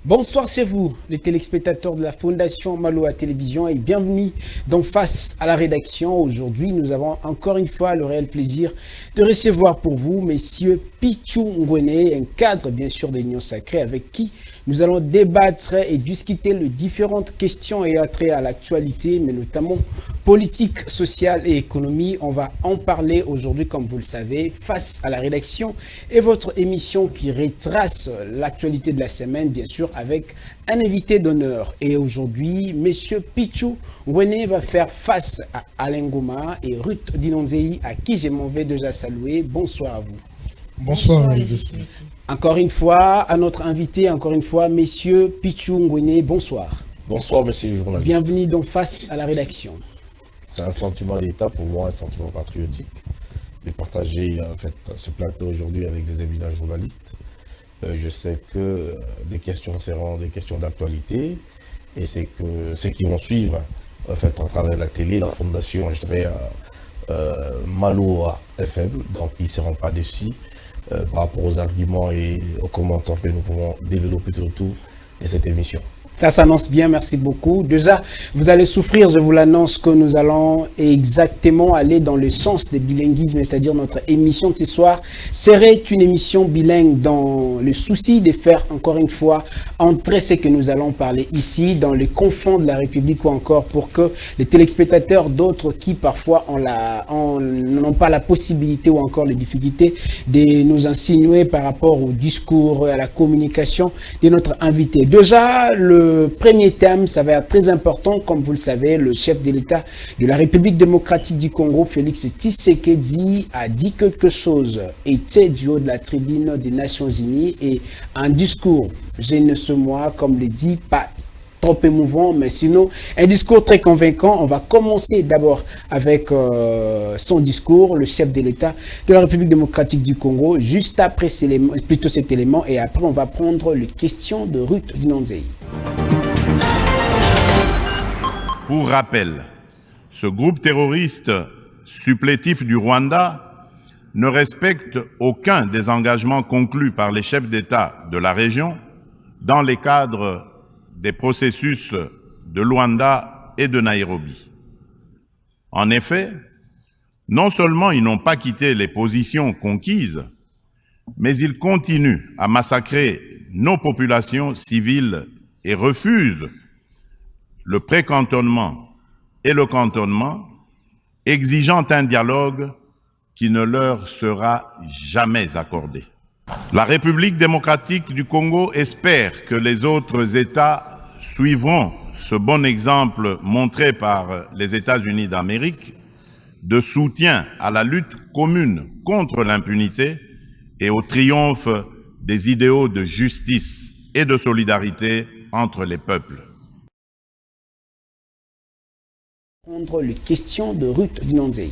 Bonsoir chez vous, les téléspectateurs de la Fondation Maloa Télévision et bienvenue dans Face à la rédaction. Aujourd'hui, nous avons encore une fois le réel plaisir de recevoir pour vous Messieurs Pichou Ngwene, un cadre bien sûr de l'Union Sacrée avec qui nous allons débattre et discuter les différentes questions ayant trait à l'actualité, mais notamment politique, sociale et économie. On va en parler aujourd'hui, comme vous le savez, Face à la rédaction et votre émission qui retrace l'actualité de la semaine, bien sûr, avec un invité d'honneur. Et aujourd'hui, Monsieur Pichou Ngwene va faire face à Alain Gouma et Ruth Dinonzei, à qui je m'en vais déjà saluer. Bonsoir à vous. Bonsoir, Elvis. Encore une fois, à notre invité, encore une fois, Messieurs Pichou Ngwene, bonsoir. Bonsoir, monsieur le journaliste. Bienvenue donc Face à la rédaction. C'est un sentiment d'État pour moi, un sentiment patriotique de partager en fait, ce plateau aujourd'hui avec des éminents journalistes. Je sais que des questions seront des questions d'actualité et c'est que ceux qui vont suivre en fait, à travers la télé, la fondation, je dirais, Maloa FM, donc ils ne seront pas déçus par rapport aux arguments et aux commentaires que nous pouvons développer autour de cette émission. Ça s'annonce bien, merci beaucoup. Déjà, vous allez souffrir, je vous l'annonce, que nous allons exactement aller dans le sens des bilinguismes, c'est-à-dire notre émission de ce soir serait une émission bilingue dans le souci de faire, encore une fois, entrer ce que nous allons parler ici dans les confins de la République ou encore pour que les téléspectateurs d'autres qui parfois n'ont pas la possibilité ou encore les difficultés de nous insinuer par rapport au discours, à la communication de notre invité. Déjà, le premier thème, ça va être très important. Comme vous le savez, le chef de l'État de la République démocratique du Congo, Félix Tshisekedi, a dit quelque chose, était du haut de la tribune des Nations Unies et un discours, je ne sais moi, comme le dit, pas trop émouvant, mais sinon un discours très convaincant. On va commencer d'abord avec son discours, le chef de l'État de la République démocratique du Congo, juste après cet élément, et après on va prendre les questions de Ruth Dinonzei. Pour rappel, ce groupe terroriste supplétif du Rwanda ne respecte aucun des engagements conclus par les chefs d'État de la région dans les cadres des processus de Luanda et de Nairobi. En effet, non seulement ils n'ont pas quitté les positions conquises, mais ils continuent à massacrer nos populations civiles et refusent le pré-cantonnement et le cantonnement, exigeant un dialogue qui ne leur sera jamais accordé. La République démocratique du Congo espère que les autres États suivront ce bon exemple montré par les États-Unis d'Amérique de soutien à la lutte commune contre l'impunité et au triomphe des idéaux de justice et de solidarité entre les peuples. Prendre les questions de Ruth Dinonzei.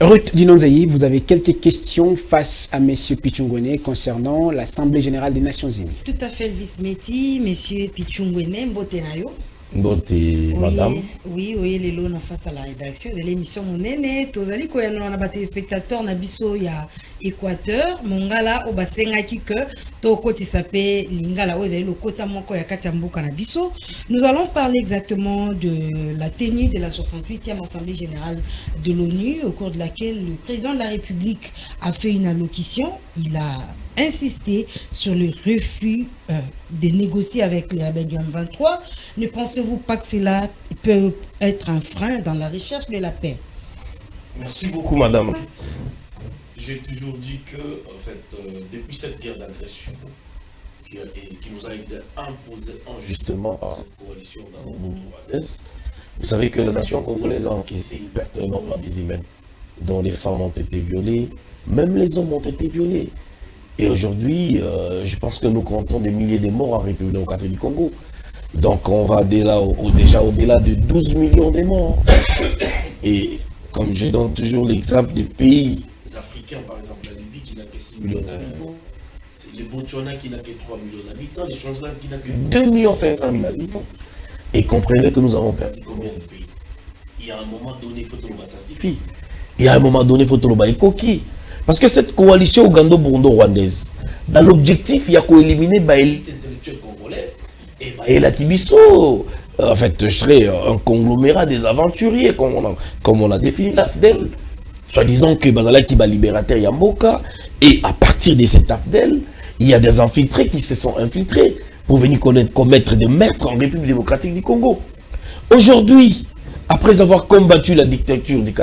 Ruth Dinonzei, vous avez quelques questions face à M. Pichou Ngwene concernant l'Assemblée générale des Nations Unies. Tout à fait, Elvis Meti, M. Pichou Ngwene, Mbotenayo. Mbote, madame. Oui, les lots face à la rédaction de l'émission Monene. Tozali ko yana na ba téléspectateurs na biso ya Équateur, mongala o basenga ki que to koti sapé lingala o ezali lokota moko ya kati ya mboka na biso. Nous allons parler exactement de la tenue de la 68e Assemblée générale de l'ONU au cours de laquelle le président de la République a fait une allocution. Il a insisté sur le refus de négocier avec les rebelles du M23. Ne pensez-vous pas que cela peut être un frein dans la recherche de la paix? Merci beaucoup, madame. J'ai toujours dit que, en fait, depuis cette guerre d'agression qui nous a été imposée injustement par cette coalition dans notre Est, vous savez que la nation congolaise a encaissé une perte énorme de vie humaine, dont les femmes ont été violées, même les hommes ont été violés. Et aujourd'hui, je pense que nous comptons des milliers de morts en République démocratique du Congo. Donc on va déjà au-delà de 12 millions de morts. Et comme je donne toujours l'exemple des pays africains, par exemple la Libye qui n'a que 6 millions d'habitants, les Botswana qui n'a que 3 millions d'habitants, les Swaziland qui n'a que 2 500 000 habitants. Et comprenez que nous avons perdu combien de pays? Il y a un moment donné, il faut que ça suffit. Il y a un moment donné, il faut que ça coquille. Parce que cette coalition ougando-burundo-rwandaise, dans l'objectif, il y a qu'éliminer l'élite intellectuelle congolaise et la Kibiso. En fait, je serais un conglomérat des aventuriers, comme on a défini l'AFDEL. Soit disant que Bazala qui va libérateur Yamboka, et à partir de cet AFDEL, il y a des infiltrés qui se sont infiltrés pour venir commettre des meurtres en République démocratique du Congo. Aujourd'hui, après avoir combattu la dictature du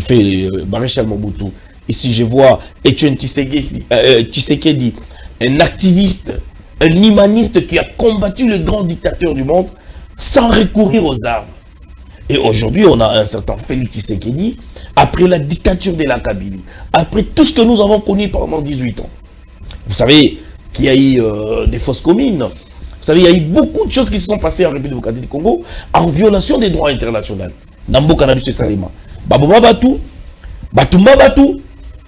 fait Maréchal Mobutu, ici je vois Etienne Tshisekedi, un activiste, un humaniste qui a combattu le grand dictateur du monde sans recourir aux armes. Et aujourd'hui, on a un certain Félix Tshisekedi, après la dictature de la Kabylie, après tout ce que nous avons connu pendant 18 ans. Vous savez qu'il y a eu des fausses communes. Vous savez, il y a eu beaucoup de choses qui se sont passées en République démocratique du Congo en violation des droits internationaux. Nambo Cannabis Salima. Baboma Batou, Batumba Batou.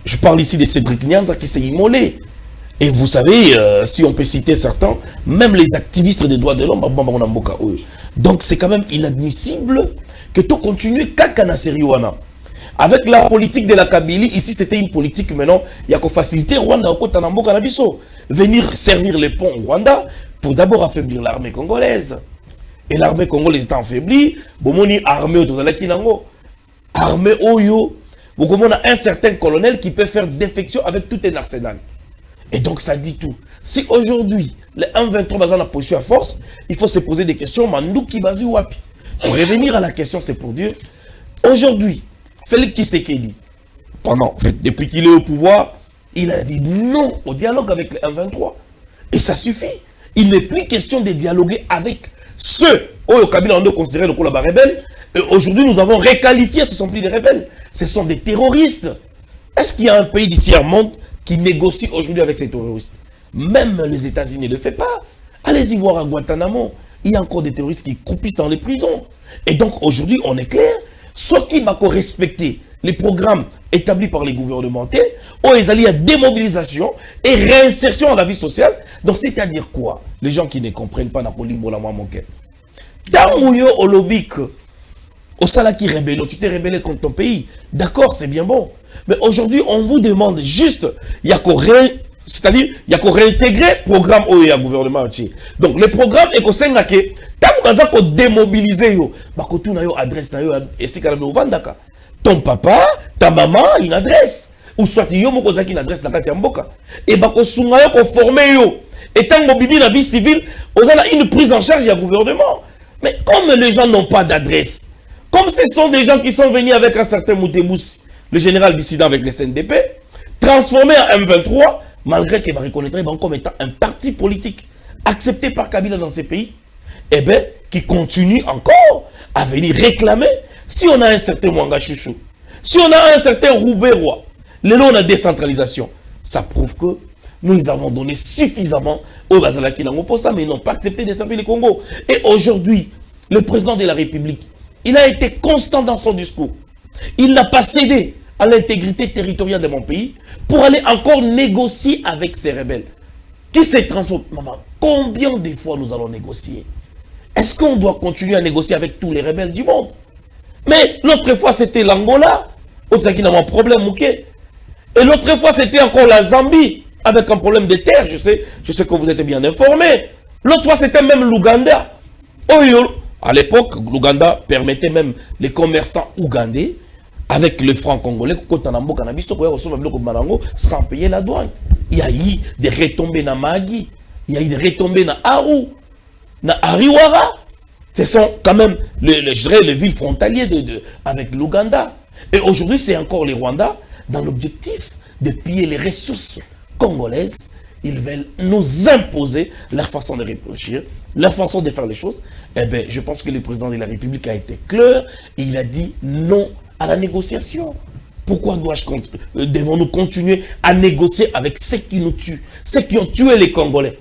Je parle ici de Cédric Nyanza qui s'est immolé. Et vous savez, si on peut citer certains, même les activistes des droits de l'homme, donc c'est quand même inadmissible que tout continue Kakana Seriwana. Avec la politique de la Kabylie, ici c'était une politique maintenant, il y a qu'à faciliter Rwanda au côté Nambo Canabiso. Venir servir les ponts au Rwanda pour d'abord affaiblir l'armée congolaise. Et l'armée congolaise est affaiblie, Bomoni armée au Tozalakinango. Armée Oyo, vous comprenez, un certain colonel qui peut faire défection avec tout un arsenal. Et donc ça dit tout. Si aujourd'hui, les 1-23 basent la position à force, il faut se poser des questions, Mandouki Bazi Wapi. Pour revenir à la question, c'est pour dire, aujourd'hui, Félix Tshisekedi, depuis qu'il est au pouvoir, il a dit non au dialogue avec les 1-23. Et ça suffit. Il n'est plus question de dialoguer avec ceux au Kabila on doit considérer le Kolaba rebelle. Et aujourd'hui, nous avons requalifié, ce ne sont plus des rebelles. Ce sont des terroristes. Est-ce qu'il y a un pays d'ici au monde qui négocie aujourd'hui avec ces terroristes? Même les États-Unis ne le font pas. Allez-y voir à Guantanamo. Il y a encore des terroristes qui croupissent dans les prisons. Et donc aujourd'hui, on est clair. Ceux qui m'ont respecté les programmes établis par les gouvernementaux, où ils allaient à démobilisation et réinsertion dans la vie sociale. Donc c'est-à-dire quoi? Les gens qui ne comprennent pas Napoli Mbolamwa Monke. Damouyo Olobik, au Sala qui rébelle, tu t'es rébellé contre ton pays. D'accord, c'est bien bon. Mais aujourd'hui, on vous demande juste, il y a qu'au c'est-à-dire, il y a qu'au réintégrer le programme où il y a gouvernement. Donc, le programme est qu'au Sengake, tant que vous démobiliser, vous avez une adresse, et c'est quand même Vandaka. Ton papa, ta maman, une adresse. Ou soit il y a une adresse dans la Mboka. Et vous avez formé. Et tant que vous avez la vie civile, vous avez une prise en charge du gouvernement. Mais comme les gens n'ont pas d'adresse, comme ce sont des gens qui sont venus avec un certain Moutebous, le général dissident avec les CNDP, transformé en M23, malgré qu'il va reconnaître comme étant un parti politique accepté par Kabila dans ces pays, eh bien, qui continue encore à venir réclamer, si on a un certain Mwanga Chouchou, si on a un certain Roubaix-Roi, le long de la décentralisation, ça prouve que nous les avons donné suffisamment aux Bazalaki pour ça, mais ils n'ont pas accepté de servir le Congo. Et aujourd'hui, le président de la République, il a été constant dans son discours. Il n'a pas cédé à l'intégrité territoriale de mon pays pour aller encore négocier avec ces rebelles. Qui se transforment? Maman, combien de fois nous allons négocier? Est-ce qu'on doit continuer à négocier avec tous les rebelles du monde? Mais l'autre fois, c'était l'Angola. Autre qui n'a pas un problème, ok? Et l'autre fois, c'était encore la Zambie, avec un problème de terre. Je sais que vous êtes bien informés. L'autre fois, c'était même l'Ouganda. À l'époque, l'Ouganda permettait même les commerçants ougandais avec le franc congolais sans payer la douane. Il y a eu des retombées dans Magi, il y a eu des retombées dans Aru, dans Ariwara. Ce sont quand même je dirais, les villes frontalières avec l'Ouganda. Et aujourd'hui, c'est encore les Rwandais dans l'objectif de piller les ressources congolaises. Ils veulent nous imposer leur façon de réfléchir, leur façon de faire les choses. Eh bien, je pense que le président de la République a été clair et il a dit non à la négociation. Pourquoi devons-nous continuer à négocier avec ceux qui nous tuent, ceux qui ont tué les Congolais?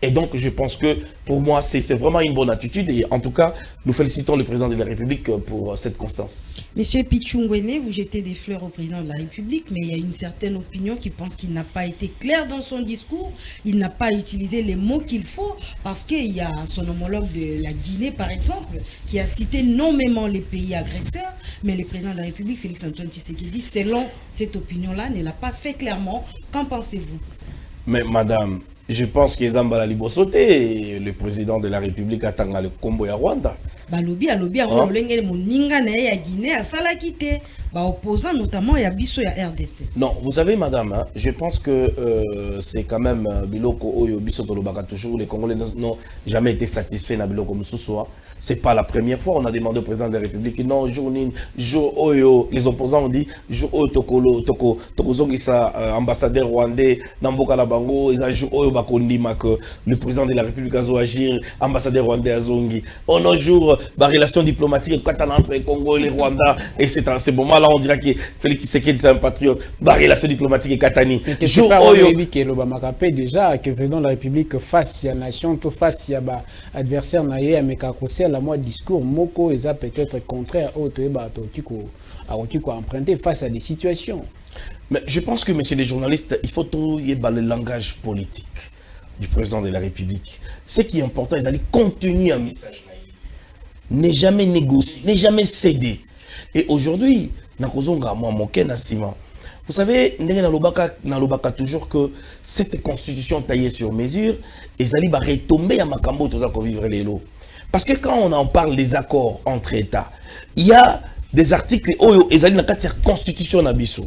Et donc, je pense que pour moi, c'est vraiment une bonne attitude. Et en tout cas, nous félicitons le président de la République pour cette constance. Monsieur Pichungwene, vous jetez des fleurs au président de la République, mais il y a une certaine opinion qui pense qu'il n'a pas été clair dans son discours. Il n'a pas utilisé les mots qu'il faut, parce qu'il y a son homologue de la Guinée, par exemple, qui a cité nommément les pays agresseurs, mais le président de la République, Félix-Antoine Tshisekedi, selon cette opinion-là, ne l'a pas fait clairement. Qu'en pensez-vous? Mais madame, je pense que Zambala Libosote, le président de la République, attend le combo à Rwanda. Balobi, moninga na ya Guinée a salakité, opposant notamment ya biso ya RDC. Non, vous savez madame, hein, je pense que c'est quand même biloko oyo biso tolobaka toujours, les Congolais n'ont jamais été satisfaits na biloko mususu. C'est pas la première fois, on a demandé au président de la République, non, jour oyo, les opposants ont dit, jour oyo toko zongisa ambassadeur rwandais, namboka la bango, ils ont jour oyo bakondima que le président de la République a agir, ambassadeur rwandais a zongi. On a jour, relation diplomatique entre le Congo et le Rwanda, et c'est à ce moment-là, on dirait que Félix Tshisekedi c'est un patriote, relation diplomatique et Katani. Jour oyo, déjà que le président de la République face à la nation, face à l'adversaire naïe, à Mekakosé, la moi discours moko eza peut-être contraire au à emprunter face à des situations. Mais je pense que messieurs les journalistes, il faut trouver le langage politique du président de la République. Ce qui est important, ils allaient continuer un message naïf, ne jamais négocier, ne jamais céder. Et aujourd'hui, vous savez, Nalobaka toujours que cette constitution taillée sur mesure, ils allaient retomber à Makambo pour vivre les lots. Parce que quand on en parle des accords entre États, il y a des articles où ils allaient dans la constitution nabiso.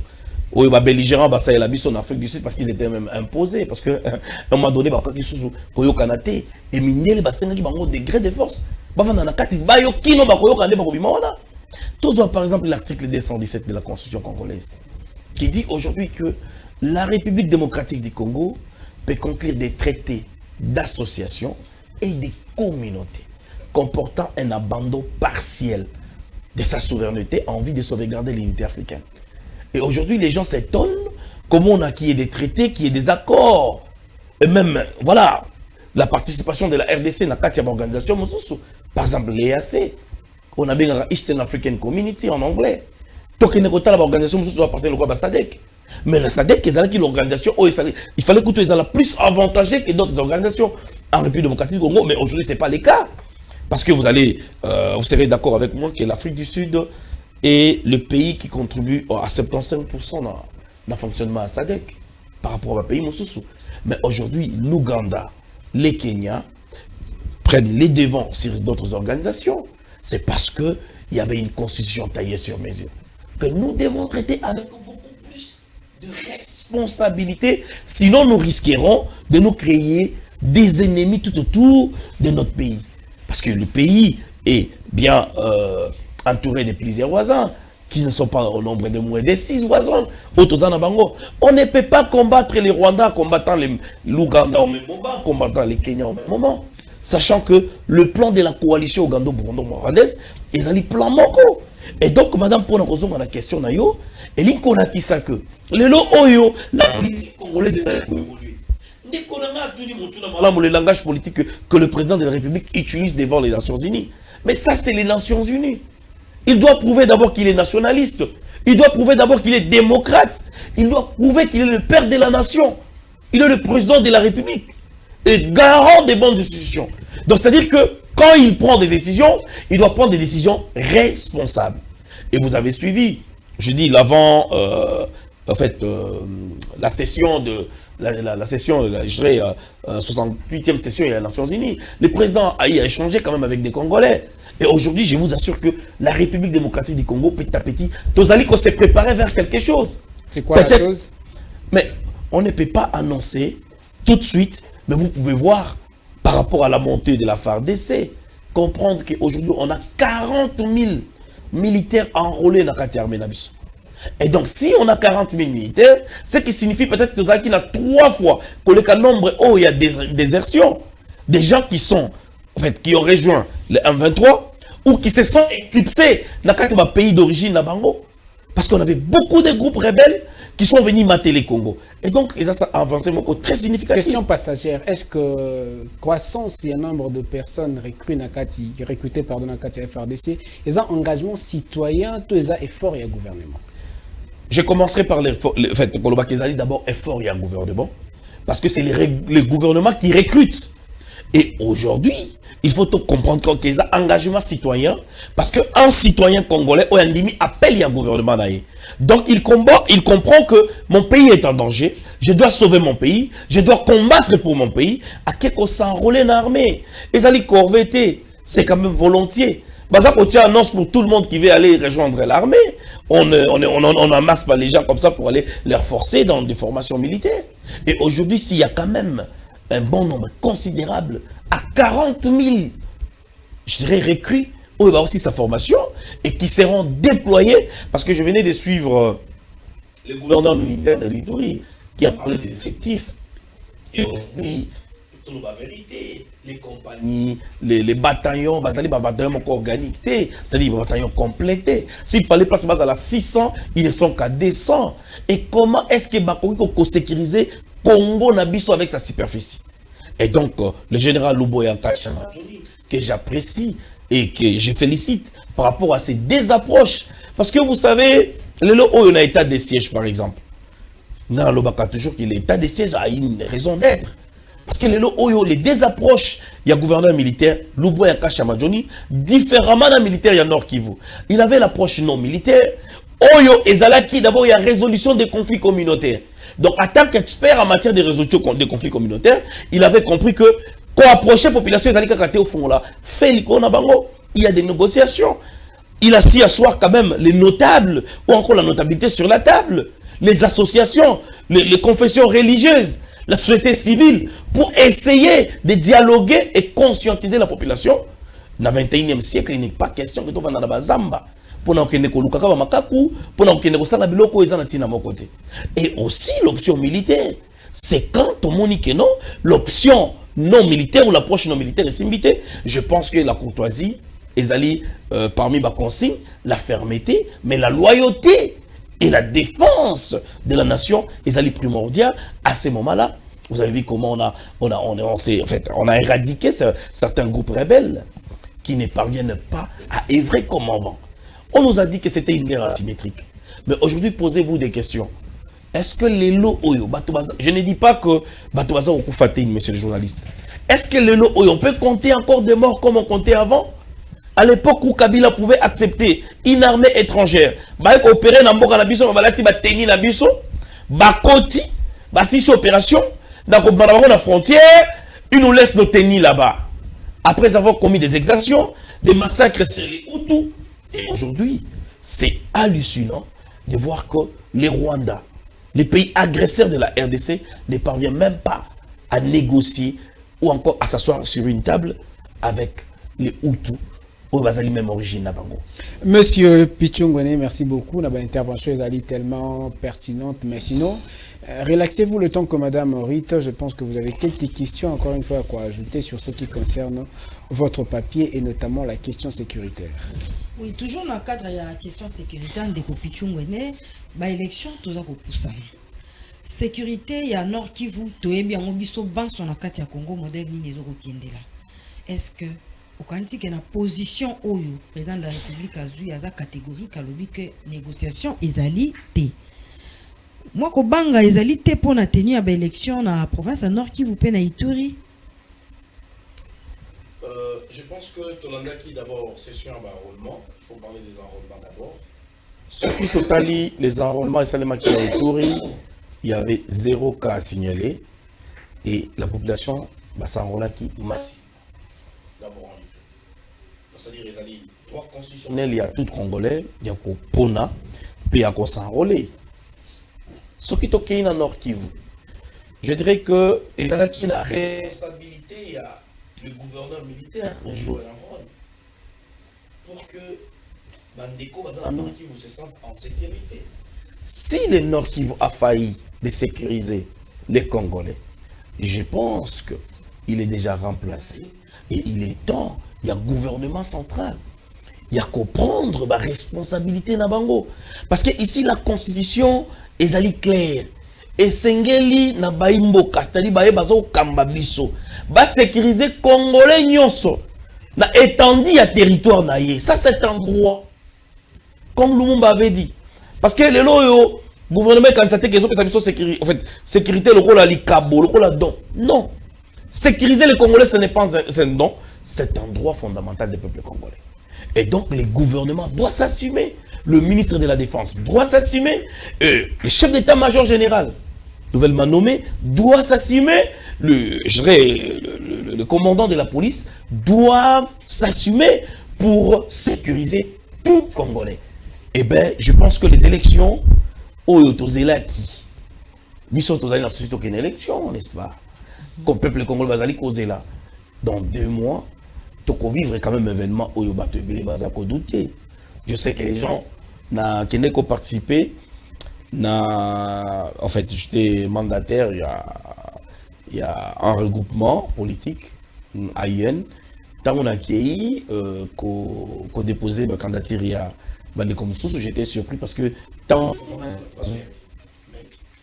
Où les belligérants basa la biso en Afrique du Sud parce qu'ils étaient même imposés. Parce que à un moment donné, ils sont koyo kanate et miner les bassins qui ont degré de force. Bavana na katis bayo kino ba koyo kanate ba kobimona. Tous par exemple l'article 217 de la Constitution congolaise qui dit aujourd'hui que la République démocratique du Congo peut conclure des traités d'association et des communautés comportant un abandon partiel de sa souveraineté en vue de sauvegarder l'unité africaine. Et aujourd'hui, les gens s'étonnent comment on a qu'il y ait des traités, qu'il y ait des accords. Et même, voilà, la participation de la RDC dans quatre organisations, par exemple l'EAC, on a bien la Eastern African Community en anglais. Donc, il y a une organisation qui appartient au SADC. Mais le SADC, c'est l'organisation, il fallait que soit plus avantagée que d'autres organisations en République démocratique du Congo, mais aujourd'hui, ce n'est pas le cas. Parce que vous serez d'accord avec moi que l'Afrique du Sud est le pays qui contribue à 75% dans le fonctionnement à SADC par rapport à un pays Moussoussou. Mais aujourd'hui, l'Ouganda, les Kenya prennent les devants sur d'autres organisations. C'est parce qu'il y avait une constitution taillée sur mesure que nous devons traiter avec beaucoup plus de responsabilité. Sinon, nous risquerons de nous créer des ennemis tout autour de notre pays. Parce que le pays est bien entouré de plusieurs voisins qui ne sont pas au nombre de moins de 6 voisins. On ne peut pas combattre les Rwandais en combattant l'Ouganda au même moment, en combattant les Kenyans au même moment. Sachant que le plan de la coalition Ougando-Burundu-Rwandais est un plan moko. Et donc, madame, pour nous la question, et l'incona qui sait que la politique congolaise est évoluée. Le langage politique que le président de la République utilise devant les Nations Unies. Mais ça, c'est les Nations Unies. Il doit prouver d'abord qu'il est nationaliste. Il doit prouver d'abord qu'il est démocrate. Il doit prouver qu'il est le père de la nation. Il est le président de la République. Et garant des bonnes institutions. Donc, c'est-à-dire que quand il prend des décisions, il doit prendre des décisions responsables. Et vous avez suivi, je dis l'avant, la session de... La session, je dirais, 68e session des Nations Unies. Le président a échangé quand même avec des Congolais. Et aujourd'hui, je vous assure que la République démocratique du Congo, petit à petit, Tozaliko s'est préparé vers quelque chose. C'est quoi la chose? Mais on ne peut pas annoncer tout de suite, mais vous pouvez voir, par rapport à la montée de la FARDC, comprendre qu'aujourd'hui, on a 40 000 militaires enrôlés dans la armée Nabiso. Et donc, si on a 40 000 militaires, ce qui signifie peut-être que nous avons 3 fois que le nombre où il y a des désertions, des gens qui sont, en fait, qui ont rejoint le M23 ou qui se sont éclipsés dans le pays d'origine Nabango. Parce qu'on avait beaucoup de groupes rebelles qui sont venus mater les Congo. Et donc, ça a avancé très significatif. Question passagère, est-ce que croissance, il y a un nombre de personnes recrutées dans la FRDC, ils ont engagement citoyen, tous les efforts et gouvernement? Je commencerai par l'effort. En fait, d'abord, effort et un gouvernement. Parce que c'est les gouvernements qui recrutent. Et aujourd'hui, il faut tout comprendre qu'il y a un engagement citoyen. Parce qu'un citoyen congolais, appelle un gouvernement. Donc, il comprend que mon pays est en danger. Je dois sauver mon pays. Je dois combattre pour mon pays. À quelque s'enrôler dans l'armée. Et ça, les corvetés, c'est quand même volontiers. Baza Kotia annonce pour tout le monde qui veut aller rejoindre l'armée. On n'amasse pas les gens comme ça pour aller les forcer dans des formations militaires. Et aujourd'hui, s'il y a quand même un bon nombre considérable, à 40 000, je dirais, recrues, où il va aussi sa formation, et qui seront déployés, parce que je venais de suivre le gouverneur militaire de l'Ituri, qui a parlé des effectifs. Et aujourd'hui, la vérité, les compagnies, les bataillons, les bataillons organiques, c'est-à-dire les bataillons complétés. S'il fallait passer à la 600, ils ne sont qu'à 200. Et comment est-ce que Bakongo peut sécuriser Congo Nabiso avec sa superficie? Et donc, le général Luboya Kachama, que j'apprécie et que je félicite par rapport à ces désapproches. Parce que vous savez, on a état de siège, par exemple. Dans le toujours que l'état de siège a une raison d'être. Parce que les désapproches, il y a gouverneur militaire, Lubo Yaka Chamadjoni, différemment d'un militaire, il y a Nord Kivu. Il avait l'approche non militaire. Oyo Ezalaki, d'abord, il y a résolution des conflits communautaires. Donc, en tant qu'expert en matière de résolution des conflits communautaires, il avait compris que, quand approcher la population, Ezalaki au fond là, fait il y a des négociations. Il a su asseoir quand même les notables, ou encore la notabilité sur la table, les associations, les confessions religieuses, la société civile, pour essayer de dialoguer et conscientiser la population. Dans le 21e siècle, il n'est pas question que tu vas dans la Bazamba. Et aussi l'option militaire. C'est quand on dit que non, l'option non militaire ou l'approche non militaire est simbité. Je pense que la courtoisie, parmi ma consigne, la fermeté, mais la loyauté et la défense de la nation est primordiale à ces moments-là. Vous avez vu comment on a éradiqué certains groupes rebelles qui ne parviennent pas à œuvrer comme avant. On nous a dit que c'était une guerre asymétrique. Mais aujourd'hui, posez-vous des questions. Est-ce que les lots Oyo, je ne dis pas que Batobaza ou Koufatine, monsieur le journaliste. Est-ce que les lots Oyo, on peut compter encore des morts comme on comptait avant? À l'époque où Kabila pouvait accepter une armée étrangère, bah opérer dans Mboka Nabiso, balati ba teni Nabiso, ba koti, ba six opérations, dans la frontière, ils nous laissent nos tennis là-bas. Après avoir commis des exactions, des massacres sur les Hutus. Et aujourd'hui, c'est hallucinant de voir que les Rwandais, les pays agresseurs de la RDC, ne parviennent même pas à négocier ou encore à s'asseoir sur une table avec les Hutus. Même origine Nabango. Monsieur Pichungone, merci beaucoup. Notre intervention est tellement pertinente, mais sinon, relaxez-vous le temps que Madame Rite. Je pense que vous avez quelques questions, encore une fois, à quoi ajouter sur ce qui concerne votre papier et notamment la question sécuritaire. Oui, toujours dans le cadre de la question sécuritaire de Pichungone, l'élection, tout ça pour ça. Sécurité, il y a Nord Kivu, tout est bien, on biso ban sur la carte Congo modèle ligne Est-ce que quand il y a une position où le président de la République a eu une catégorie qui négociation ezalité. Moi, quand banga ezalité pour la tenue à l'élection dans la province Nord qui vous peine à Ituri. Je pense que Tolanda qui d'abord session à enrôlement, il faut parler des enrôlements d'abord. Surtout totali les enrôlements et Salema qui à Ituri, il y avait 0 cas à signaler et la population s'enrôla qui massif. D'abord c'est-à-dire les alliés droit constitutionnel, il y a tout Congolais, il y a Pona, puis il y a s'enrôler. Ce qui est dans Nord Kivu, je dirais que il y a la responsabilité, il y a le gouverneur militaire qui joue un rôle pour que Bandeko dans Nord Kivu se sente en sécurité. Si le Nord Kivu a failli de sécuriser les Congolais, je pense qu'il est déjà remplacé et il est temps. Il y a gouvernement central. Il y a qu'à prendre ma responsabilité Nabango. Parce que ici, la constitution ezali clair. Et sengeli na baimboka, c'est-à-dire baye bazo kamba biso. Ba sécuriser Congolais nyonso. Na étendue à territoire na ye. Ça c'est un droit. Comme Lumumba avait dit. Parce que les loyo gouvernement quand ça que sécurité, en fait, sécurité le rôle à l'icabo, le rôle à don. Non. Sécuriser les Congolais, ce n'est pas un don, c'est un droit fondamental des peuples congolais. Et donc, les gouvernements doivent s'assumer. Le ministre de la Défense doit s'assumer. Le chef d'état-major général, nouvellement nommé, doit s'assumer. Le commandant de la police doivent s'assumer pour sécuriser tout Congolais. Eh bien, je pense que les élections, une élection, n'est-ce pas? Comme peuple congolais bazali causer là. Dans 2 mois, tu peux vivre quand même un événement où je sais que les gens qui n'ont pas participé, en fait, j'étais mandataire, il y a un regroupement politique, AIN, tant on a accueilli, qu'on déposé ma candidature, il y a comme sous, j'étais surpris parce que tant.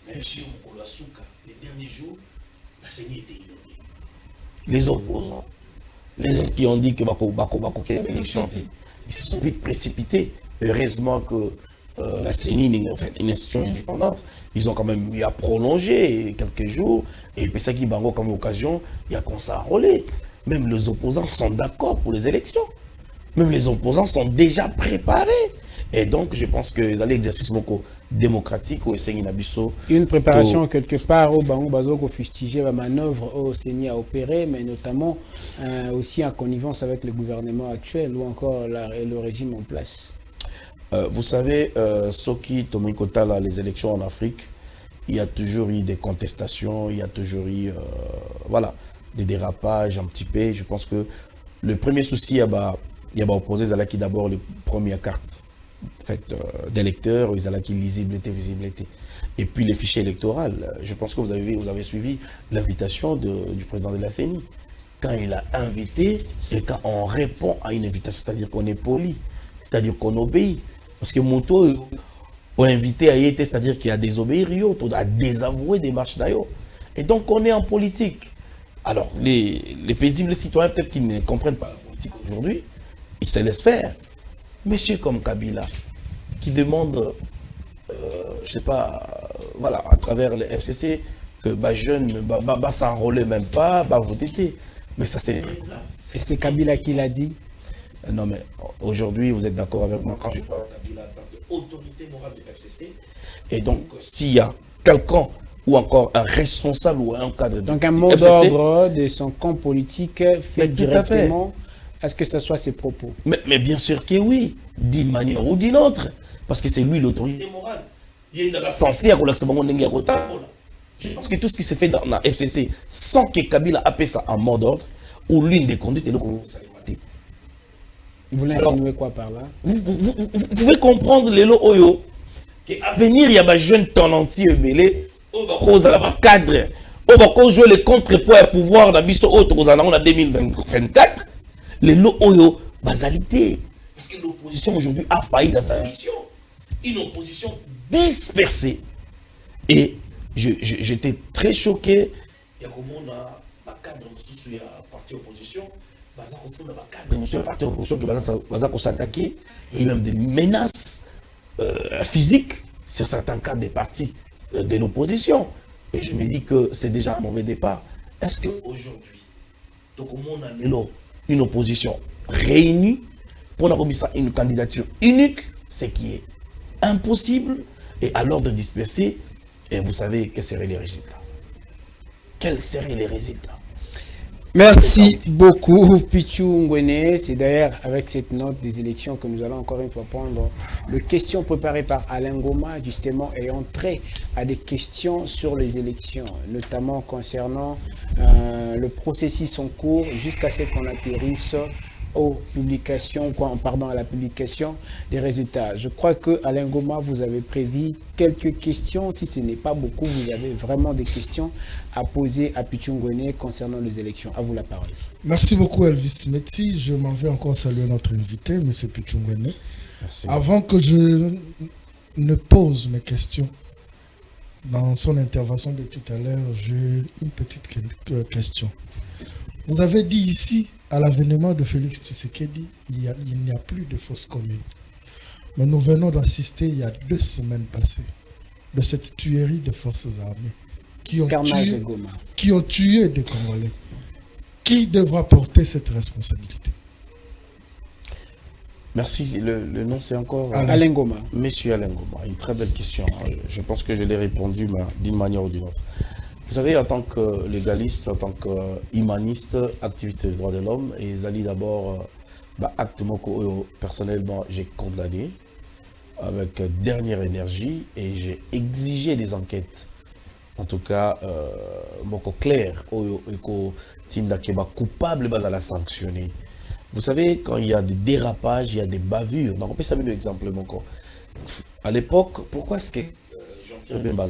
Même si on l'a souka, les derniers jours, la CENI était inondée. Les opposants, les autres qui ont dit que Bako élection, ils se sont vite précipités. Heureusement que la CENI, en fait, une institution indépendante, ils ont quand même eu à prolonger quelques jours. Et puis ça qui bango comme occasion, il y a qu'on s'enrôler. Même les opposants sont d'accord pour les élections. Même les opposants sont déjà préparés. Et donc, je pense que les exercices démocratiques au Seigneur Nabiso. Une préparation quelque part au Bango Bazo au fustiger la manœuvre au Seigneur a opéré, mais notamment aussi en connivence avec le gouvernement actuel ou encore le régime en place. Vous savez, Soki Tomikota, les élections en Afrique, il y a toujours eu des contestations, il y a toujours eu voilà, des dérapages un petit peu. Je pense que le premier souci, il y a opposé Zalaki d'abord les premières cartes. En fait, d'électeurs, ils allaient qui lisibilité, visibilité. Et puis les fichiers électoraux, je pense que vous avez suivi l'invitation du président de la CENI. Quand il a invité et quand on répond à une invitation, c'est-à-dire qu'on est poli, c'est-à-dire qu'on obéit. Parce que Moto a invité à y être, c'est-à-dire qu'il a désobéi, a désavoué des marches d'ailleurs. Et donc on est en politique. Alors les paisibles citoyens, peut-être qu'ils ne comprennent pas la politique aujourd'hui, ils se laissent faire. Monsieur comme Kabila, qui demande, je sais pas, voilà, à travers le FCC, que les jeunes ne s'enrôler même pas, voter. Mais ça c'est... Et c'est Kabila qui l'a dit? Non mais aujourd'hui, vous êtes d'accord avec moi quand je parle de Kabila en tant qu'autorité morale du FCC. Et donc, s'il y a quelqu'un ou encore un responsable ou un cadre donc un mot d'ordre de son camp politique fait directement... Est-ce que ce soit ses propos? Mais bien sûr que oui, d'une manière ou d'une autre. Parce que c'est lui l'autorité morale. Il est censé je pense que tout ce qui se fait dans la FCC, sans que Kabila appelle ça en mot d'ordre, ou l'une des conduites est le Vous l'insinuez quoi par là? Vous pouvez comprendre les lots Oyo, qu'à venir, il y a des jeunes tenantiers belés, au cadre, au jouer les contrepoids et pouvoir dans Bisso Auto, en 2024. Les lots Oyo, basalité. Parce que l'opposition aujourd'hui a failli dans sa mission. Une opposition dispersée. Et j'étais très choqué. Il y a comme on a un cadre sous la partie opposition. Il y a un cadre sous la partie opposition qui va s'attaquer. Et même des menaces physiques sur certains cadres des partis de l'opposition. Et je me dis que c'est déjà un mauvais départ. Est-ce qu'aujourd'hui, donc on a une opposition réunie pour avoir une candidature unique, ce qui est impossible, et à l'ordre dispersé, et vous savez quels seraient les résultats. Quels seraient les résultats? Merci beaucoup, Pichu Ngwene. C'est d'ailleurs avec cette note des élections que nous allons encore une fois prendre les questions préparées par Alain Ngoma, justement, et entrer à des questions sur les élections, notamment concernant le processus en cours jusqu'à ce qu'on atterrisse aux publications, à la publication des résultats. Je crois que Alain Ngoma, vous avez prévu quelques questions. Si ce n'est pas beaucoup, vous avez vraiment des questions à poser à Pichu Ngwene concernant les élections. À vous la parole. Merci beaucoup Elvis Meti. Je m'en vais encore saluer notre invité, M. Pichu Ngwene. Avant que je ne pose mes questions, dans son intervention de tout à l'heure, j'ai une petite question. Vous avez dit ici, à l'avènement de Félix Tshisekedi, il n'y a plus de fausses communes. Mais nous venons d'assister il y a 2 semaines passées de cette tuerie de forces armées qui ont tué des Congolais. Qui devra porter cette responsabilité? Merci. Le nom, c'est encore Alain Goma. Monsieur Alain Goma. Une très belle question. Je pense que je l'ai répondu d'une manière ou d'une autre. Vous savez, en tant que légaliste, en tant qu'humaniste, activiste des droits de l'homme, et Zali d'abord, acte personnellement, j'ai condamné avec dernière énergie et j'ai exigé des enquêtes. En tout cas, moko clair, coupable à la sanctionner. Vous savez, quand il y a des dérapages, il y a des bavures. Donc on peut savoir l'exemple. À l'époque, pourquoi est-ce que Jean-Pierre Bemba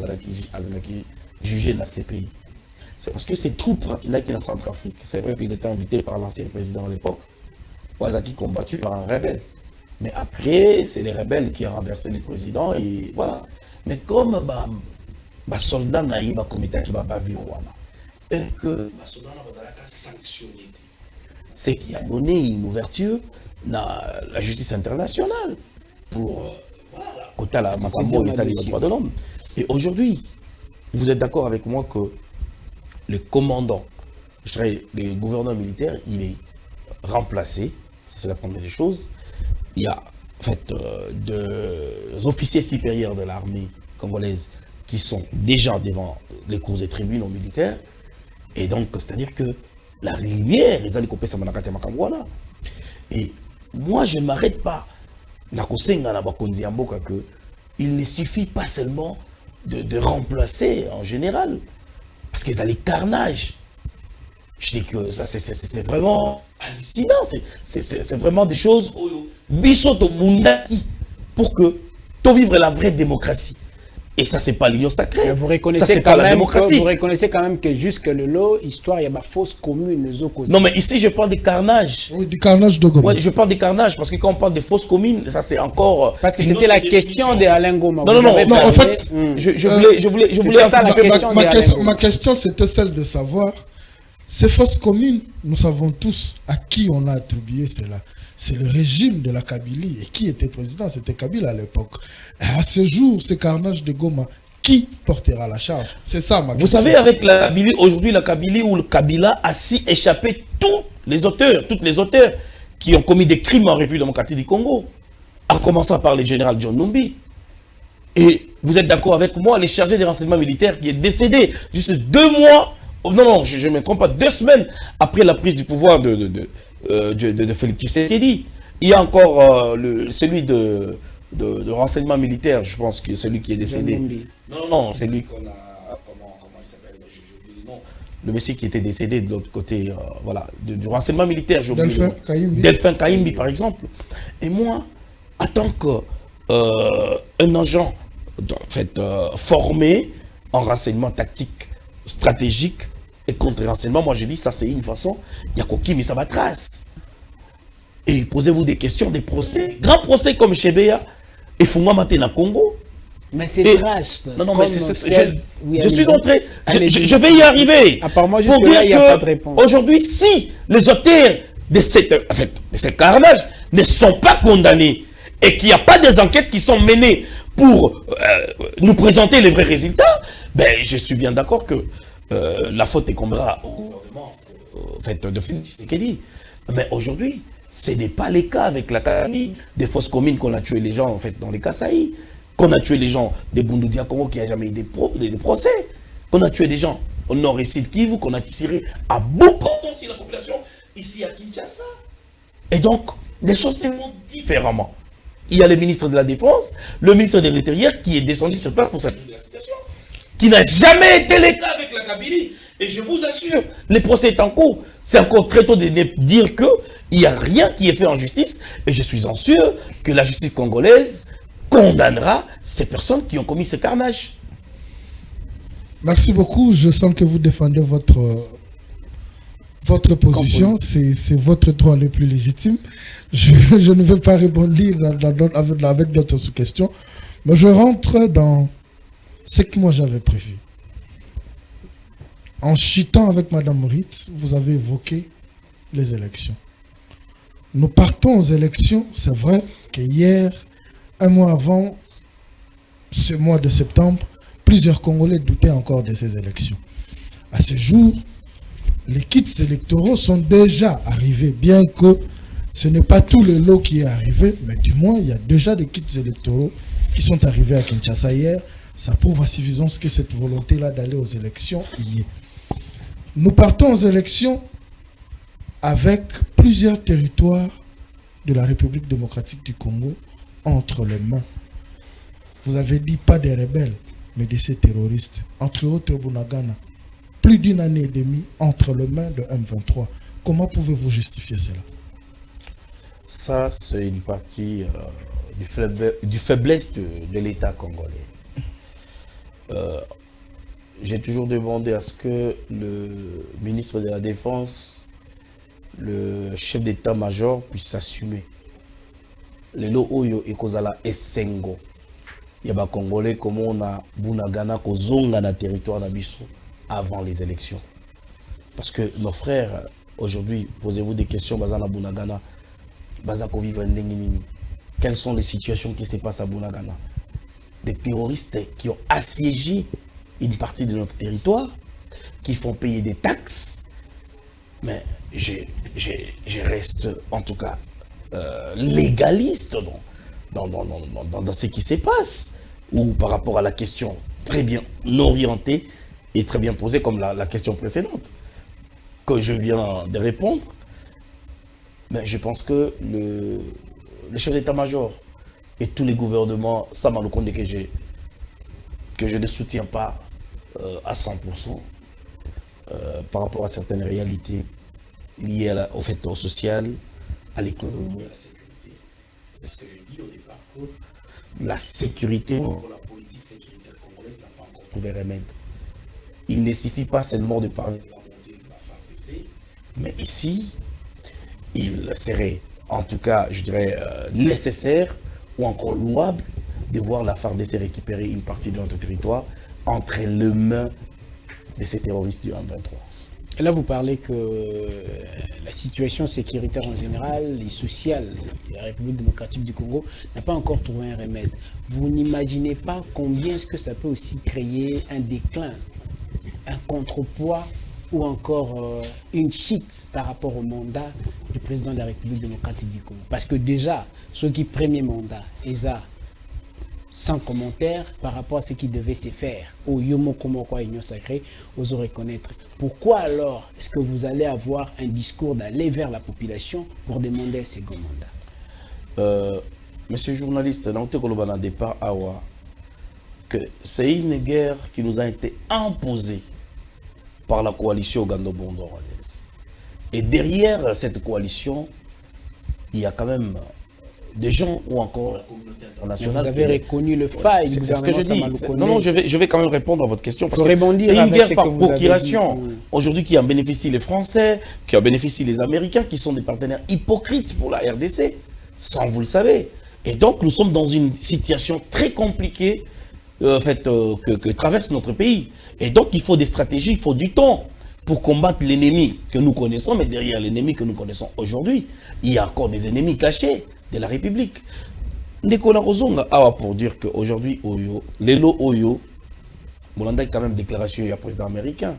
Azalaki jugeait la CPI? C'est parce que ces troupes qui sont en Centrafrique, c'est vrai qu'ils étaient invités par l'ancien président à l'époque, Ouazaki combattu par un rebelle. Mais après, c'est les rebelles qui ont renversé le président et voilà. Mais comme soldats naïfs, comité qui va bavir, et que soldats n'a sanctionné, c'est qui a donné une ouverture à la justice internationale pour la l'État des droits de l'homme. Et aujourd'hui, vous êtes d'accord avec moi que le commandant, je dirais le gouverneur militaire, il est remplacé, ça c'est la première des choses. Il y a en fait deux officiers supérieurs de l'armée congolaise qui sont déjà devant les cours des tribunaux militaires. Et donc, c'est-à-dire que la lumière, ils allaient couper ça dans. Et moi, je ne m'arrête pas. Il ne suffit pas seulement de remplacer en général, parce qu'ils allaient carnage. Je dis que ça, c'est vraiment hallucinant. C'est vraiment des choses pour que tu vivre la vraie démocratie. Et ça, c'est pas l'union sacrée. Vous reconnaissez, quand même que jusque le lot, histoire, il y a des fausses communes. Non, mais ici, je parle des carnages. Oui, du carnage de Goma. Oui, je parle des carnages, parce que quand on parle des fausses communes, ça c'est encore... Parce que c'était la question de Alain Goma. Non, en fait, je voulais ça la question. Ma question, c'était celle de savoir, ces fausses communes, nous savons tous à qui on a attribué cela. C'est le régime de la Kabylie. Et qui était président? C'était Kabila à l'époque. À ce jour, ce carnage de Goma, qui portera la charge? C'est ça ma question. Vous savez, avec la Kabylie, aujourd'hui, la Kabylie ou le Kabila a si échappé tous les auteurs qui ont commis des crimes en République démocratique du Congo, en commençant par le général John Numbi. Et vous êtes d'accord avec moi, les chargés des renseignements militaires qui est décédé juste 2 mois, non, je ne me trompe pas, 2 semaines après la prise du pouvoir de Félix Tshisekedi. Il y a encore celui de renseignement militaire, je pense que celui qui est décédé. Non, c'est lui qu'on a. Comment il s'appelle? J'oublie le nom. Le monsieur qui était décédé de l'autre côté, voilà, du renseignement militaire, j'ai oublié. Delphin Kaimbi, par exemple. Et moi, en tant qu'un agent en fait, formé en renseignement tactique, stratégique, et contre-renseignement, moi j'ai dit, ça c'est une façon, il y a Koki, mais ça va trace. Et posez-vous des questions, des procès, grands procès comme Chebeya, et Funga Matena Congo. Mais c'est trash. Non, mais je suis entré, je vais y arriver. Apparemment, juste là, il n'y a pas de réponse. Aujourd'hui, si les auteurs de ce carnage ne sont pas condamnés, et qu'il n'y a pas des enquêtes qui sont menées pour nous présenter les vrais résultats, ben, je suis bien d'accord que la faute incombera au gouvernement de Félix Tshisekedi. Mais aujourd'hui, ce n'est pas le cas avec la Kabylie, des fausses communes qu'on a tué les gens en fait, dans les Kasaï, qu'on a tué les gens des Bundoudia Congo qui n'a jamais eu des procès, qu'on a tué des gens au nord et sud Kivu, qu'on a tiré à beaucoup aussi la population ici à Kinshasa. Et donc, les choses se font différemment. Il y a le ministre de la Défense, le ministre de l'Intérieur qui est descendu sur place pour s'appuyer la situation, qui n'a jamais été le cas avec la Kabylie. Et je vous assure, les procès est en cours. C'est encore très tôt de dire qu'il n'y a rien qui est fait en justice. Et je suis en sûr que la justice congolaise condamnera ces personnes qui ont commis ce carnage. Merci beaucoup. Je sens que vous défendez votre position. C'est votre droit le plus légitime. Je ne veux pas répondre avec d'autres sous-questions. Mais je rentre dans ce que moi j'avais prévu. En chitant avec Madame Ritz, vous avez évoqué les élections. Nous partons aux élections, c'est vrai que hier, un mois avant ce mois de septembre, plusieurs Congolais doutaient encore de ces élections. À ce jour, les kits électoraux sont déjà arrivés, bien que ce n'est pas tout le lot qui est arrivé, mais du moins, il y a déjà des kits électoraux qui sont arrivés à Kinshasa hier. Ça prouve à suffisance que cette volonté-là d'aller aux élections y est. Nous partons aux élections avec plusieurs territoires de la République démocratique du Congo entre les mains. Vous avez dit pas des rebelles, mais de ces terroristes. Entre autres, Bunagana. Plus d'une année et demie entre les mains de M23. Comment pouvez-vous justifier cela? Ça, c'est une partie du faiblesse de l'État congolais. J'ai toujours demandé à ce que le ministre de la Défense, le chef d'état-major puisse s'assumer. Les lots oyo et kozala esengo. Il y a des Congolais comme on a Bunagana kozonga na territoire nabiso avant les élections. Parce que nos frères, aujourd'hui, posez-vous des questions, Bazana Bunagana, Bazako vivre ndenginini. Quelles sont les situations qui se passent à Bunagana? Des terroristes qui ont assiégé une partie de notre territoire, qui font payer des taxes. Mais je reste en tout cas légaliste dans ce qui se passe, ou par rapport à la question très bien orientée et très bien posée comme la question précédente que je viens de répondre. Mais je pense que le chef d'état-major et tous les gouvernements, ça m'a le compte que je ne soutiens pas à 100% par rapport à certaines réalités liées au fait social, à l'économie, à la sécurité. C'est ce que j'ai dit au départ, que la sécurité, pour la politique sécuritaire congolaise n'a pas encore trouvé remède. Il ne suffit pas seulement de parler de la montée de la FARDC, mais ici, il serait, en tout cas, je dirais, nécessaire ou encore louable de voir la FARDC récupérer une partie de notre territoire entre les mains de ces terroristes du M23. Et là, vous parlez que la situation sécuritaire en général et sociale de la République démocratique du Congo n'a pas encore trouvé un remède. Vous n'imaginez pas combien est-ce que ça peut aussi créer un déclin, un contrepoids ou encore une chute par rapport au mandat du président de la République démocratique du Congo. Parce que déjà, ceux qui premier mandat, ESA, sans commentaire par rapport à ce qui devait se faire au Yomo Komokwa Union Sacrée, osons reconnaître. Pourquoi alors est-ce que vous allez avoir un discours d'aller vers la population pour demander un second mandat? Monsieur le journaliste, dans le départ, que c'est une guerre qui nous a été imposée par la coalition Ouganda-Bondo-Rwandais. Et derrière cette coalition, il y a quand même des gens ou encore la communauté internationale. Mais vous avez reconnu le faille. C'est ce que je dis. Non, je vais quand même répondre à votre question. Parce que c'est une guerre par procuration. Aujourd'hui, qui en bénéficient les Français, qui en bénéficient les Américains, qui sont des partenaires hypocrites pour la RDC, sans vous le savez. Et donc, nous sommes dans une situation très compliquée que traverse notre pays. Et donc, il faut des stratégies, il faut du temps pour combattre l'ennemi que nous connaissons, mais derrière l'ennemi que nous connaissons aujourd'hui, il y a encore des ennemis cachés de la République. Ndekola Rozonga, pour dire qu'aujourd'hui, Lelo Oyo, Molanda a quand même déclaration du président américain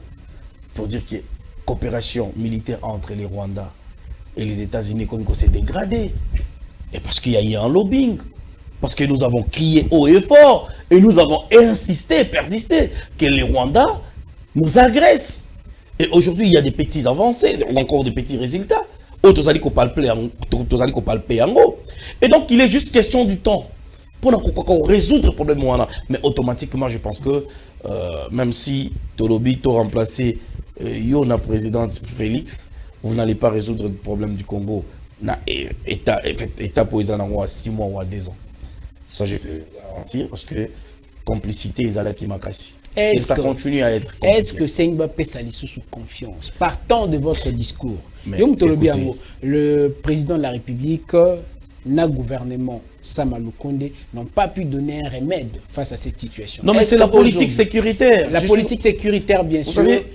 pour dire que la coopération militaire entre les Rwandais et les États-Unis s'est dégradée. Et parce qu'il y a eu un lobbying. Parce que nous avons crié haut et fort et nous avons insisté, persisté que les Rwandais nous agressent. Et aujourd'hui, il y a des petits avancées, encore des petits résultats. Et donc, il est juste question du temps pour résoudre le problème. Mais automatiquement, je pense que même si Tolobi t'a remplacé Yona président Félix, vous n'allez pas résoudre le problème du Congo. État pour à 6 mois ou à 2 ans. Ça, je peux garantir parce que complicité, ils allaient qui m'a cassé. Et ça continue à être compliqué. Est-ce que Sengba peut s'allier sous confiance? Partant de votre discours, mais, le président de la République na gouvernement Sama Lukonde n'ont pas pu donner un remède face à cette situation. Non, mais c'est la politique sécuritaire. La politique sécuritaire, bien sûr. Savez,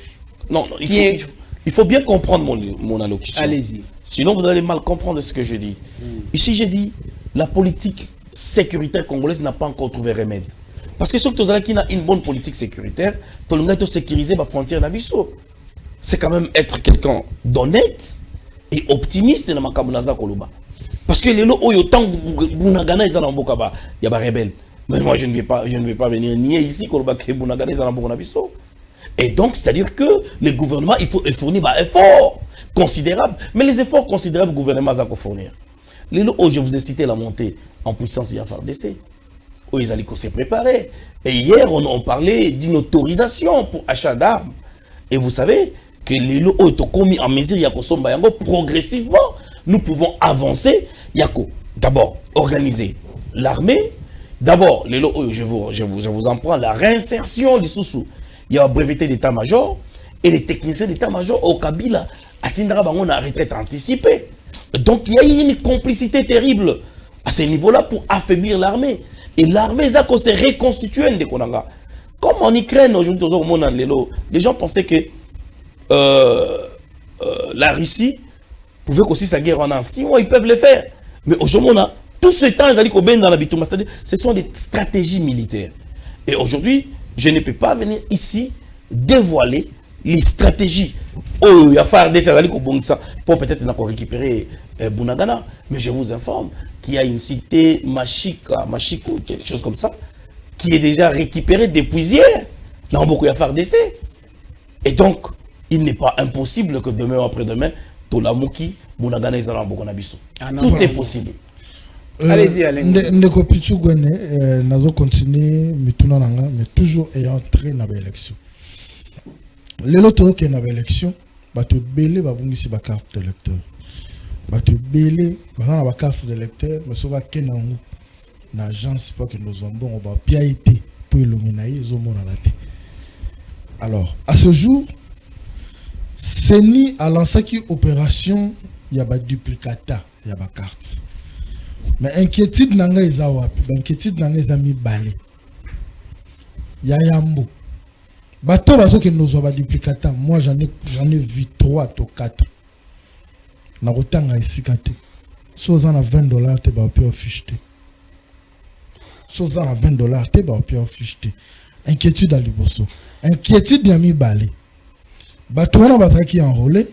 non, il faut bien comprendre mon allocution. Allez-y. Sinon, vous allez mal comprendre ce que je dis. Ici, j'ai dit, la politique sécuritaire congolaise n'a pas encore trouvé remède. Parce que surtout, qui a une bonne politique sécuritaire, tout le monde doit sécuriser la frontière d'Abisso. C'est quand même être quelqu'un d'honnête et optimiste dans ma kabunaza koloba. Parce que les lots, autant Bunagana ils en bokaba, il y a des rebelles. Mais moi, je ne vais pas venir nier ici que Bunagana ils en bokaba. Et donc, c'est-à-dire que le gouvernement, il faut fournir des efforts considérables. Mais les efforts considérables, le gouvernement a fournir. Les lots, je vous ai cité la montée en puissance de la FARDC. Où ils allaient se préparer. Et hier, on parlait d'une autorisation pour achat d'armes. Et vous savez que les lots ont commis en mesure, progressivement, nous pouvons avancer. D'abord, organiser l'armée. D'abord, les lots, je vous en prends, la réinsertion des sous-sous. Il y a un breveté d'état-major et les techniciens d'état-major au Kabila on a retraite anticipée. Donc il y a eu une complicité terrible à ce niveau-là pour affaiblir l'armée. Et l'armée ça s'est reconstituée de Konanga. Comme en Ukraine aujourd'hui, les gens pensaient que la Russie pouvait aussi sa guerre en 6 mois, ils peuvent le faire. Mais aujourd'hui, on a tout ce temps, ils allaient dans la bitouma, c'est-à-dire ce sont des stratégies militaires. Et aujourd'hui, je ne peux pas venir ici dévoiler les stratégies. Oh, il y a FARDC pour peut-être récupérer Bunagana. Mais je vous informe qu'il y a une cité Machiko, quelque chose comme ça, qui est déjà récupérée depuis hier. Dans beaucoup de FARDC. Et donc, il n'est pas impossible que demain ou après-demain, Tolamuki, Bunagana, ils allent tout est possible. Allez-y, Alain. Ndeko Pichu Gwene, nazo continue, mais toujours ayant entré dans l'élection. Les autres qui sont dans l'élection, ils belé babungisi ba carte d'électeur. Ils belé ba carte d'électeur, mais ça va kenango na agence pour que nous avons ba piaité pour illuminer zo mona la. Alors, à ce jour, c'est ni à lancer qui opération, il y a ba duplicata, il y a ba carte. Mais inquiétude nanga izawapi, inquiétude nanga izami balé. Ya yambo. Bateau bazo que nous avons duplicata, moi j'en ai vu 3 ou 4. Na rotanga isikate. Sozana $20 te ba pio fichte. Sozana $20 te ba pio fichte. Inquiétude à liboso. Inquiétude yami balé. Bateau wana bataki enrôlé,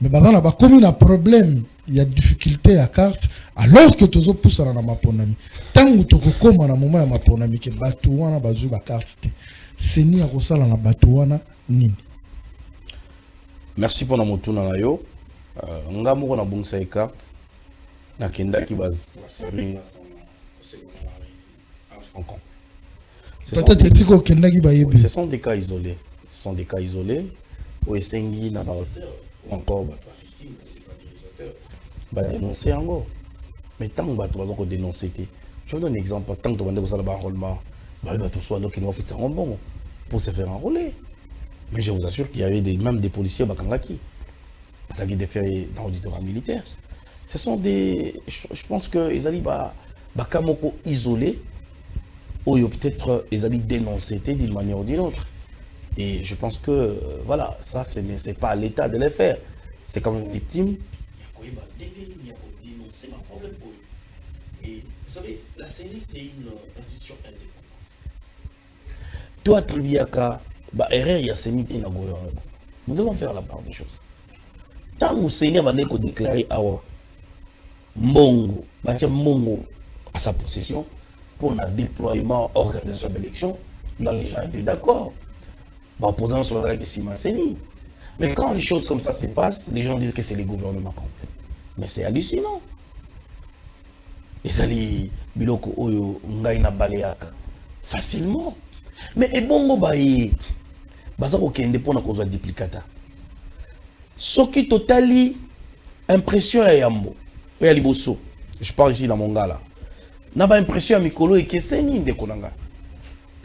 mais bazana ba comme un problème. Il y a difficulté à carte alors que tous autres poussent dans ma ponami. Tant que tu comme à un moment à ma ponami que batouana bazou ba carte. C'est ni à cause na batouana ni. Merci pour la motuna na yo. Ngamu na bungsa carte. Na kenda ki baz. Peut-être si ko kenda ki ba yebi. Ce sont des cas isolés. Ce sont des cas isolés. Au esengi na ba hauteur encore dénoncer encore. Mais tant que tu vas dénoncer, je vous donne un exemple. Tant que tu vas dénoncer l'enrôlement, tu soit là qui nous fait bon pour se faire enrôler. Mais je vous assure qu'il y avait même des policiers Bakangaki. Ça qui est fait dans l'auditorat militaire. Ce sont des. Je pense que les alliés Bakamoko isolés, ou peut-être les alliés dénoncés d'une manière ou d'une autre. Et je pense que voilà, ça c'est pas à l'État de les faire. C'est comme une victime. C'est un problème pour eux. Et vous savez, la CENI, c'est une institution indépendante. Toi, Tribiaka, erreur, il y a CENI qui est dans le gouvernement. Nous devons faire la part des choses. Tant que CENI va déclarer Awa, Mongo, Mongo à sa possession pour le déploiement organisation d'élection, là, les gens étaient d'accord. Opposant sur la CENI. Mais quand les choses comme ça se passent, les gens disent que c'est les gouvernements complets. Mais c'est hallucinant. Les alliés biloko oyo ngaina baleaka facilement. Mais ebongo baye bazako kende pona kozwa duplicata. Soki totali impression ya yambo. Ya liboso. Je parle ici dans mon gars là. Na ba impression ya mikolo ekeseni ndeko nanga.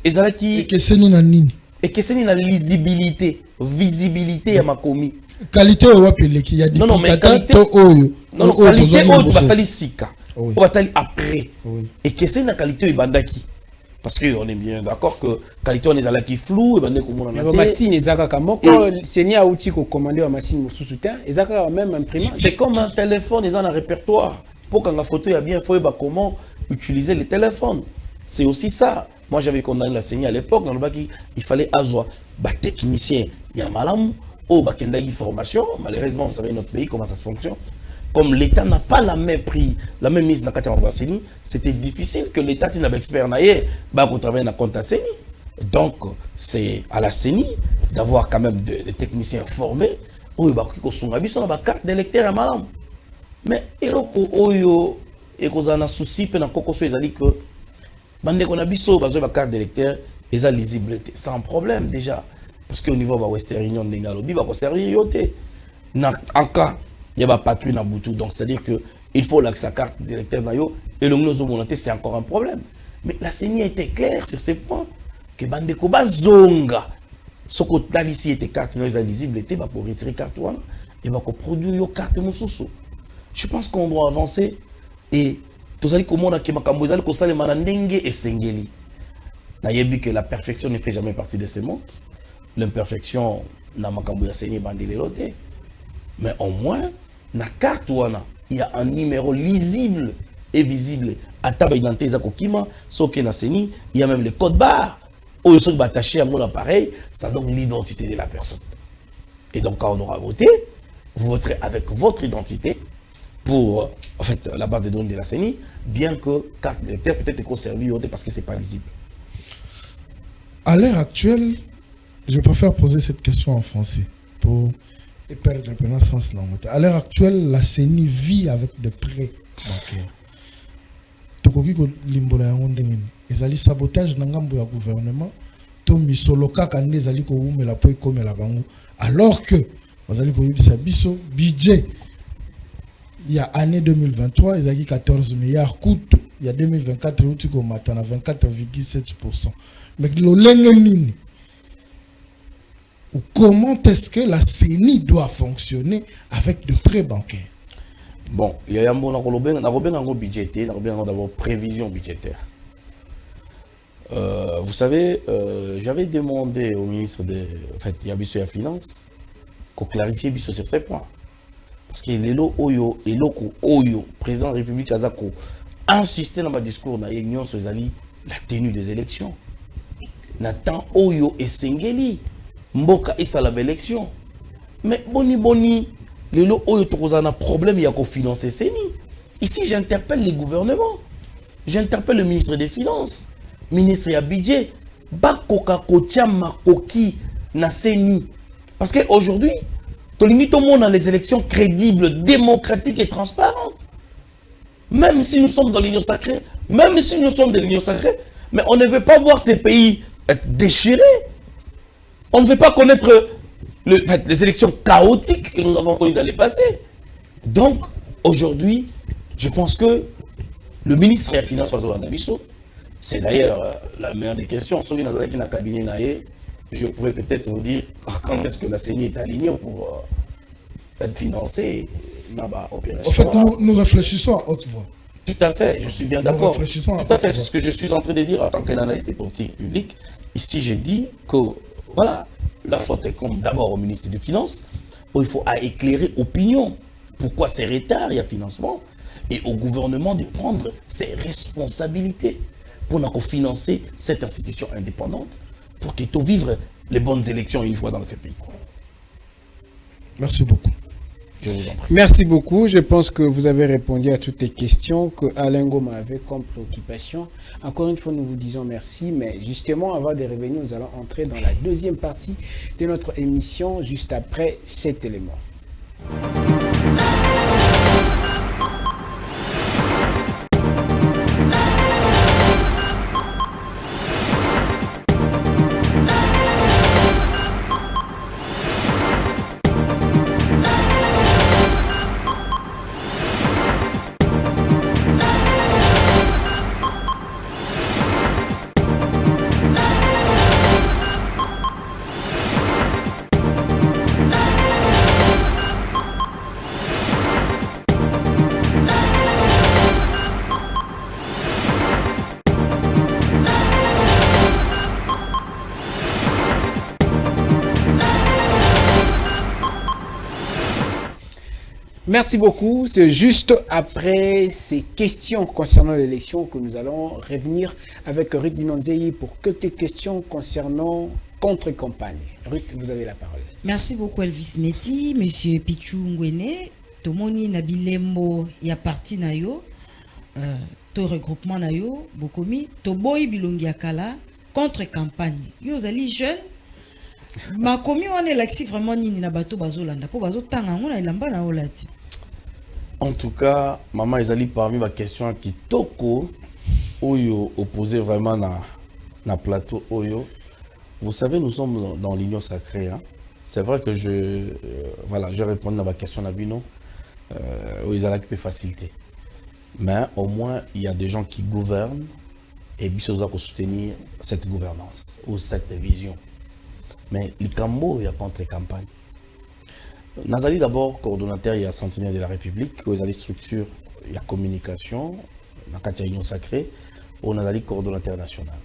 Ezalaki ekeseni na nini? Ekeseni na visibilité ya makomi. Qualité ou appelé qui y a duplicata. Non, mais qualité oyo. Non, qualité oyo basali sika. Oui. On va t'aller après. Oui. Et que c'est une qualité et bandaki. Parce qu'on est bien d'accord que qualité on est à la qui flou et bandé comme on Mais a la machine ezaka kamoko seni a outil ko commander la machine sous soutien ezaka même imprimante. C'est comme un téléphone, ils ont un répertoire. Pour quand la photo est bien, il faut savoir comment utiliser le téléphone. C'est aussi ça. Moi j'avais condamné la CENI à l'époque dans le bac il fallait avoir bah technicien, il y a malam ou bah kendagi formation. Malheureusement, vous savez notre pays comment ça se fonctionne. Comme l'État n'a pas la même prix, la même mise dans la CENI, c'était difficile que l'État n'ait pas expert naïe, bah qu'on travaille dans le compte à CENI. Donc c'est à la CENI d'avoir quand même des techniciens formés. Ou bah qui sont habillés sur la carte d'électeur à malam. Mais il y a un souci pendant que les ali que bande qu'on a biso besoin de carte d'électeur ils ont lisibilité sans problème déjà parce qu'au niveau de Western Union d'Engalobi va servir yoté en cas il y a pas patrouille dans Boutou donc c'est à dire que il faut que sa carte d'électeur nayo et le nous monter c'est encore un problème mais la CENI a été claire sur ces points que bande ko ba zonga ce que là ici était carte non lisibilité va pour retirer carte et va ko produire yo carte mususu. Je pense qu'on doit avancer et tous allez comment on a qui m'a camboisé que ça les manandenge et sengeli. N'ayez que la perfection ne fait jamais partie de ce monde. L'imperfection n'a ma camboisé saigné bandé loté. Mais au moins na carte wana il y a un numéro lisible et visible à table identité zakokima sauf que na seni il y a même le code barre ou ceux qui attaché à mon appareil ça donne l'identité de la personne. Et donc quand on aura voté vous voterez avec votre identité pour en fait la base de données de la CENI, bien que carte d'électeur peut-être conservée parce que c'est pas lisible. À l'heure actuelle, je préfère poser cette question en français pour perdre le sens. À l'heure actuelle, la CENI vit avec des prêts bancaires. Tokoki ko limbola yango ndenge ezali sabotage na ngambo ya gouvernement to misoloka kande ezali ko umela po ikomela bango alors que bazali ko yibisa biso budget il y a année 2023, ils ont dit 14 milliards coût. Il y a 2024, ils ont dit 24,7%. Mais le comment est-ce que la CENI doit fonctionner avec de prêts bancaires? Bon, il y a un bon budgétaire, d'abord prévision budgétaire. Vous savez, j'avais demandé au ministre de la Finance qu'on clarifie sur ces points. Parce que l'élo oyo et loko oyo président de la République Azako insisté dans ma discours dans l'union sur la tenue des élections. Nathan oyo et sengeli mboka et sa la élection. Mais boni l'élo oyo tozana problème il y a qu'au financer CENI. Ici j'interpelle les gouvernements. J'interpelle le ministre des Finances, ministre ya budget, bakoka kotia makoki na CENI. Parce que aujourd'hui tout le monde dans les élections crédibles, démocratiques et transparentes. Même si nous sommes dans l'union sacrée, même si nous sommes de l'union sacrée, mais on ne veut pas voir ces pays être déchirés. On ne veut pas connaître les élections chaotiques que nous avons connues dans le passé. Donc, aujourd'hui, je pense que le ministre de la Finance, c'est d'ailleurs la meilleure des questions. Celui dans un cabinet, je pouvais peut-être vous dire quand est-ce que la CENI est alignée pour être financée dans l'opération. En fait, nous réfléchissons à haute voix. Tout à fait, je suis bien d'accord. Tout à fait, c'est voix. ce que je suis en train de dire en tant qu'analyste des politiques publiques. Ici, j'ai dit que, voilà, la faute est comme d'abord au ministre des Finances, où il faut éclairer l'opinion. Pourquoi c'est retard, il y a financement, et au gouvernement de prendre ses responsabilités pour financer cette institution indépendante, pour qu'il puisse vivre les bonnes élections une fois dans ce pays. Merci beaucoup. Je vous en prie. Merci beaucoup. Je pense que vous avez répondu à toutes les questions que Alain Goma avait comme préoccupation. Encore une fois, nous vous disons merci. Mais justement, avant de revenir, nous allons entrer dans la deuxième partie de notre émission, juste après cet élément. Merci beaucoup. C'est juste après ces questions concernant l'élection que nous allons revenir avec Ruth Dinonzei pour quelques questions concernant contre-campagne. Ruth, vous avez la parole. Merci beaucoup Elvis Meti, Monsieur Pichu Ngwene, Tomoni Nabilembo ya parti na yo, to regroupement na yo, bokomi, to boy bilongi akala, contre-campagne. Yo zali jeune, ma komi on est l'axi vraiment nini na bato bazolanda, po bazotanga ngona ilamba na olati. En tout cas, maman ezali parmi ma question qui toko oyo opposé vraiment na plateau oyo. Vous savez, nous sommes dans l'union sacrée. Hein? C'est vrai que je réponds à ma question Nabino. Ils ont la facilité. Mais au moins, il y a des gens qui gouvernent et ils doivent soutenir cette gouvernance ou cette vision. Mais le Cambo, il y a contre-campagne. Nazali d'abord coordonnateur, il y a Sentinelle de la République, il y a des structures, il y a communication, dans la union sacrée, on a des coordonnateurs national.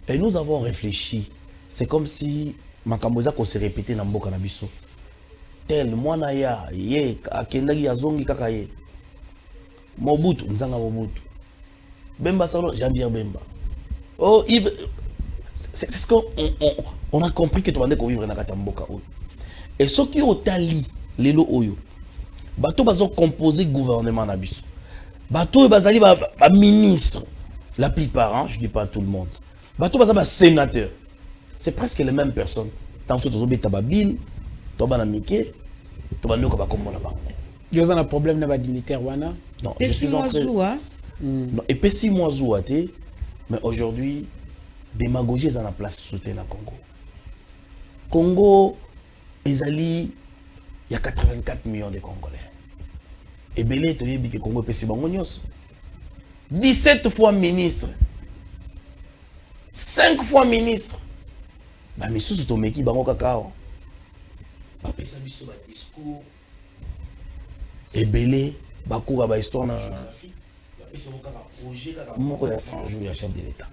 Et nous avons réfléchi. C'est comme si Makamboza qu'on s'est répété dans Mboka Nabiso. Tel, Mwana ya, ye, Akendagi Azongi Kakaye. Mobutu, Nzanga Mobutu. Bemba Salon, Jean-Pierre Bemba. Oh, Yves. C'est ce qu'on a compris que tu m'as dit qu'on vivre dans la Mboka. Et ce qui ont tali, les lots Oyo. Bato bazo composé gouvernement Nabiso. Bato bazali ba ministre. La plupart, hein, je ne dis pas tout le monde. Bato bazali sénateur. C'est presque les mêmes personnes. Tant que tu as Tababil, tu as Mike, tu as Noko Bakombo là-bas. Il y a un problème dans la dignitaire Wana. Non, je suis en train. Non, et puis si moi Zouate, mais aujourd'hui, démagogie est en place soutenir le Congo. Congo, il y a 84 millions de Congolais. Et Belé, tu dis que Congo est 17 fois ministre. 5 fois ministre. Bah, mais sous ton mec, bango cacao. Papa ça biso ba discours. Et belé, bakoura ba histoire na. Papa ça moka projet kaka. Moko ya 100 jours ya chef de l'état.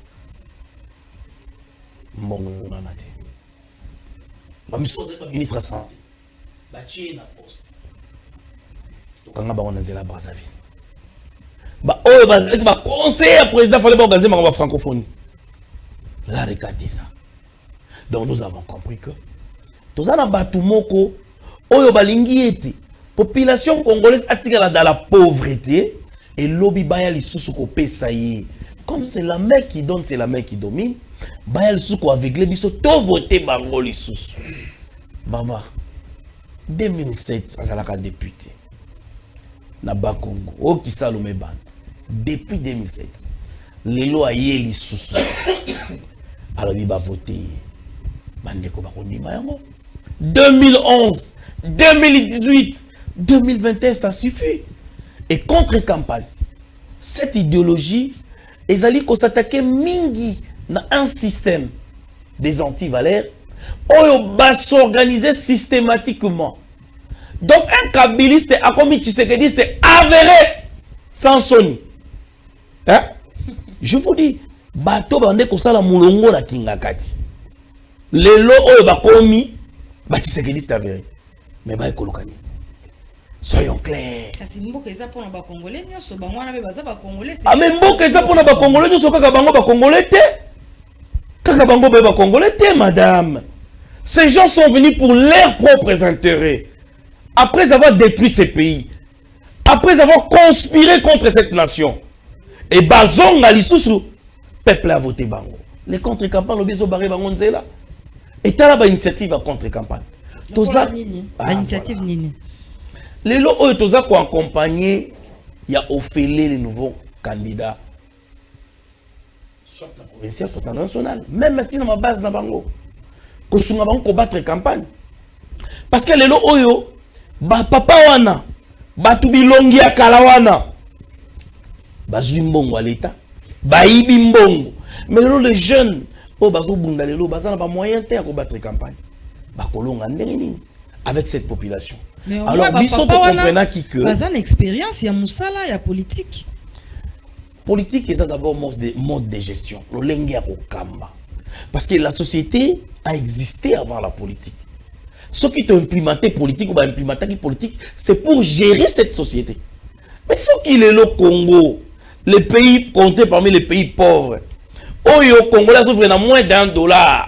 Mbongo na naté. Ba miso de ministre de santé. Ba tie na poste. To kanga bango na nzela Brazzaville. Ba oyo ba conseiller président fallait ba organiser ma francophonie. La recadé ça. Donc nous avons compris que tous les batumoko oyo balingi ete population congolaise atikala dans la pauvreté et lobby baya lisusu ko pesa ye. Comme c'est la main qui donne, c'est la main qui domine. Baya lisusu ko aveugle biso to voter bango lisusu. Mama 2007 azalaka député na Bakongo o Kisalome Band depuis 2007 les lois yé lisusu alors il va voter 2011, 2018, 2021, ça suffit. Et contre-campagne, cette idéologie, ils allaient s'attaquer mingi dans un système des anti-valeurs, où va s'organiser systématiquement. Donc un kabiliste, a comme Tshisekedi, c'est avéré sans son. Hein? Je vous dis, bateau bande ko sala mulongo na kingakati. Les lots oyo bakomi Tshisekedi c'est avéré. Mais ba ekolokani. Soyons clairs. Kasi mboka eza pona ba congolais nyoso ba mwana be baza ba congolais. Ah mais mboka eza pona ba congolais nyoso kaka bango ba congolais te. Kaka bango ba congolais te madame. Ces gens sont venus pour leurs propres intérêts. Après avoir détruit ces pays, après avoir conspiré contre cette nation. Et bazonga lisusu peuple a voté bango. Les contre-campagnes l'obéso barré bango nzela. Et tu as une initiative à contre-campagne. Initiative nini. Les lots où tu as accompagné, il y a offert les nouveaux candidats. Soit la provinciale, soit la nationale. Même maintenant, ma base na bango. Que nous avons combattre campagne. Parce que les lots où papa wana, batubi longi ya kalawana, bazui mbongo à l'état, baïbi mbongo. Mais les jeunes, moyen de combattre campagne. Avec cette population. Mais alors, Bissot comprenant qui que. Une expérience, il y a Moussala, il y a politique. Politique, c'est d'abord mode de gestion. Parce que la société a existé avant la politique. Ce qui t'a implémenté politique ou implémenté politique, c'est pour gérer cette société. Mais ce qui est le Congo, le pays compté parmi les pays pauvres, au Congo, là, souffre moins $1.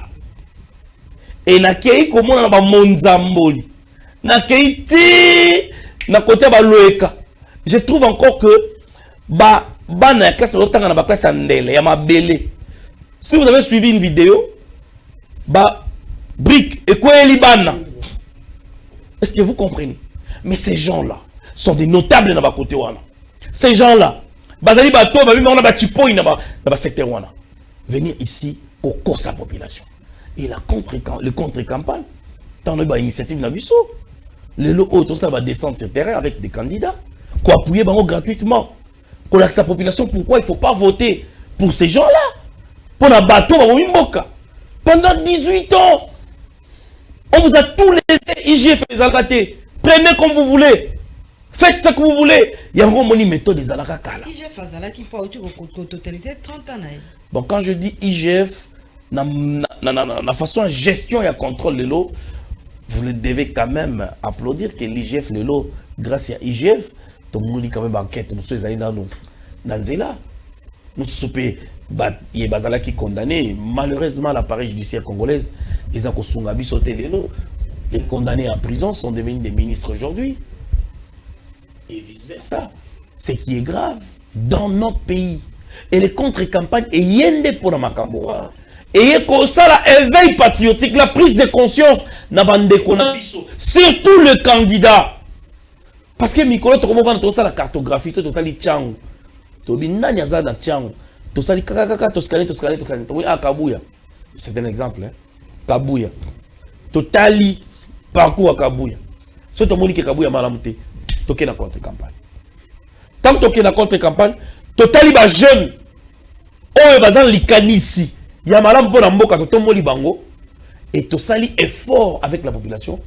Et na kei comment on a monzamboli, na kei ti na côté ba loeka. Je trouve encore que na classe l'autant na ba classe andele ya mabele. Si vous avez suivi une vidéo, brique et quoi libana. Est-ce que vous comprenez? Mais ces gens-là sont des notables dans ba côté wana. Ces gens-là, bazali bato ba on a ba tipoi na ba secteur wana. Venir ici pour cause sa population. Et le contre-campagne, dans une initiative Nabiso, le lot auto ça va descendre sur le terrain avec des candidats, pour appuyer gratuitement, pour la population. Pourquoi il ne faut pas voter pour ces gens-là? Pour la bateau, pendant 18 ans, on vous a tous laissé, IGF les alratés. Prenez comme vous voulez, faites ce que vous voulez. Il y a une méthode des alratés. IGF qui peut totaliser 30 ans. Bon, quand je dis IGF, la façon de gestion et de contrôle de l'eau, vous le devez quand même applaudir que l'IGF, le lot, grâce à IGF, tout le monde quand même enquête, nous sommes dans Zéla. Nous sommes il y a qui condamné, malheureusement l'appareil judiciaire congolaise, ils ont sauté les lots. Les condamnés en prison sont devenus des ministres aujourd'hui. Et vice-versa. Ce qui est grave dans notre pays. Et les contre-campagnes, et yende pour la Makambora. Et comme ça, l'éveil patriotique, la prise de conscience, surtout le candidat. Parce que Mikolo, tu as la cartographie, tu as la tchang. Tu as la tchang. Tu as la toscane. Ah, Kabouya. C'est un exemple. Kabouya. Tu as le parcours à Kabouya. Si tu as dit que Kabouya malamouté, tu as la contre-campagne. Tant que tu as la contre-campagne, tu as les jeunes. Oh, tu as les ici. Il y a madame pour mboka to tomoli bango et to sali effort avec la population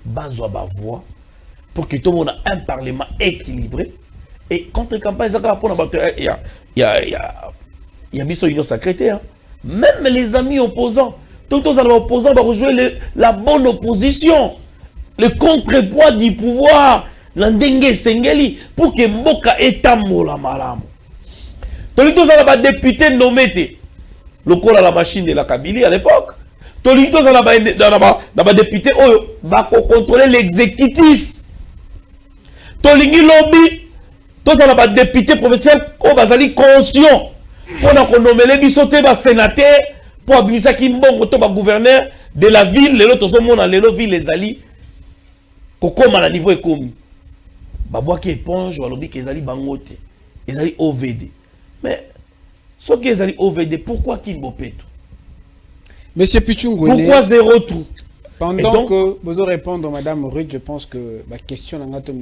bazwa ba voix pour que tout le monde ait un parlement équilibré et contre campagne ça pour il y a biso union secrétaire même les amis opposants tous les opposants vont rejouer la bonne opposition le contrepoids du pouvoir l'andenge sengeli pour que mboka etambola malamu tous les députés nommés le col à la machine de la Kabylie à l'époque. Tous les députés qui contrôler l'exécutif. Tous les lobby, tous les députés professionnels qui sont conscients pour nommer les bissotés, les sénateurs, pour abusser qui mbongo to gouverneur de la ville, les autres monde dans les villes les ali. Comme à niveau économique. Babwa qui éponge, ou lobby qui est ali bangote, les ali OVD. Mais ce qui est allé OVD, pourquoi qu'il ne peut tout? Monsieur Pichungu, pourquoi zéro tout? Pendant donc, que vous répondre, Madame Ruth, je pense que la question n'a pas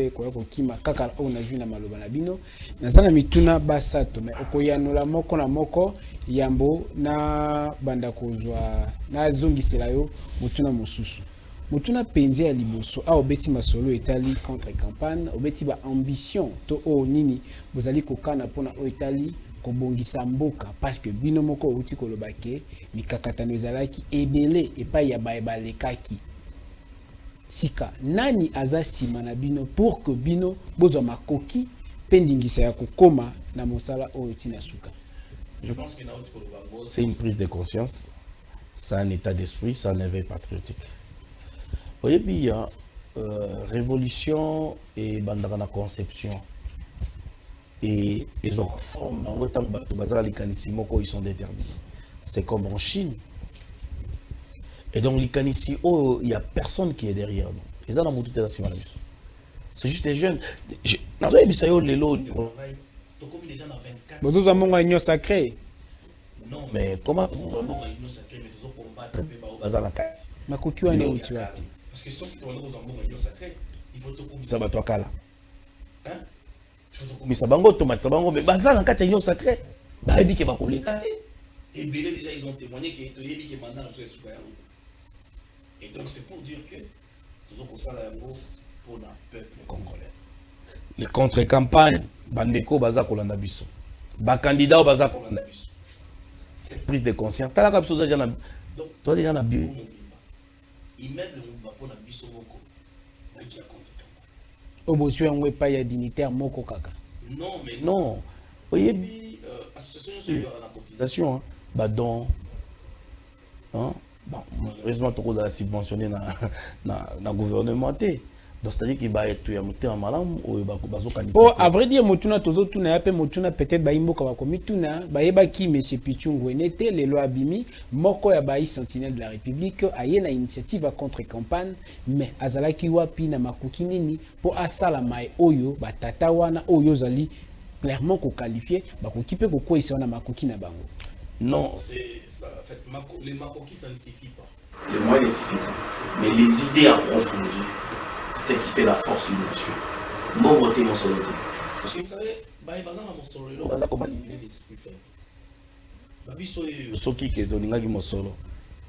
été quoi qui m'a kaka on a joué na maloba na bino. Nazana mituna basato mais okoyano la moko yambo na banda kozwa na zongi selayo mutuna mosusu. Mutuna penzi ya liboso a obeti masolo etali contre campagne, obeti ba ambition to o nini bozali kokana pona o etali kobongisa mboka parce que bino moko uti kolobake mikakatano ezalaki ebele epai ya baebalekaki sika nani azasima na bino pour que bino bozwa makoki pendingisa ya kokoma na mosala oyo tina suka. Je pense que c'est une prise de conscience, c'est un état d'esprit, c'est un éveil patriotique. Voyez bien, révolution et bandana conception. Et ils ont forme dans autant de ils sont déterminés. C'est comme en Chine. Et donc les canissi, oh, il n'y a personne qui est derrière nous. Ils ont tout c'est juste des jeunes. Vous avez un union sacrée. Non, mais comment vous avez une union sacrée, mais vous combattre ma coquille est où tu as. Parce que ceux qui ont une union sacrée, il faut tout comme ça, bah toi, Kala. Hein? Mais ça bango tomate ça bango mais bazar en quatre union sacrée bah ebi ke ba koleka et belé déjà ils ont témoigné que ebi ke mandat sur super et donc c'est pour dire que toujours pour ça là pour le peuple congolais les contre-campagnes bandeko baza kolanda biso ba candidat baza kolanda biso c'est prise de conscience tala ka biso déjà na donc toi déjà na bio immeuble moko na biso moko qui a compté. Au besoin on pas y a dignitaire moko kaka. Non mais non. Oyebi association sur la cotisation bah donc hein bon heureusement tout ça subventionné na gouvernement té. Donc c'est-à-dire qu'il va être un malam ou bazo candidat. Oh, à vrai dire motuna tozo tuna yape motuna peut-être ba imbo ka komi tuna ba yeba ki monsieur Pichungu enete les lois abimi moko ya ba sentinelle de la République aye na initiative à contre campagne mais azalaki wapi na makuki nini po asala mai oyo ba tata wana oyo zali clairement ko qualifier ba ko kipe ko ko isi na makuki na bango. Non, c'est ça en fait les makoki ça ne suffit pas. Les moyens ne suffisent pas. Mais les idées approfondies c'est ce qui fait la force d'une nation. Bon voter mon solo. Parce que vous savez, bah bazana mon solo là, baza comment il est l'esprit faible. Bah biso soki ke doninga ki mon solo.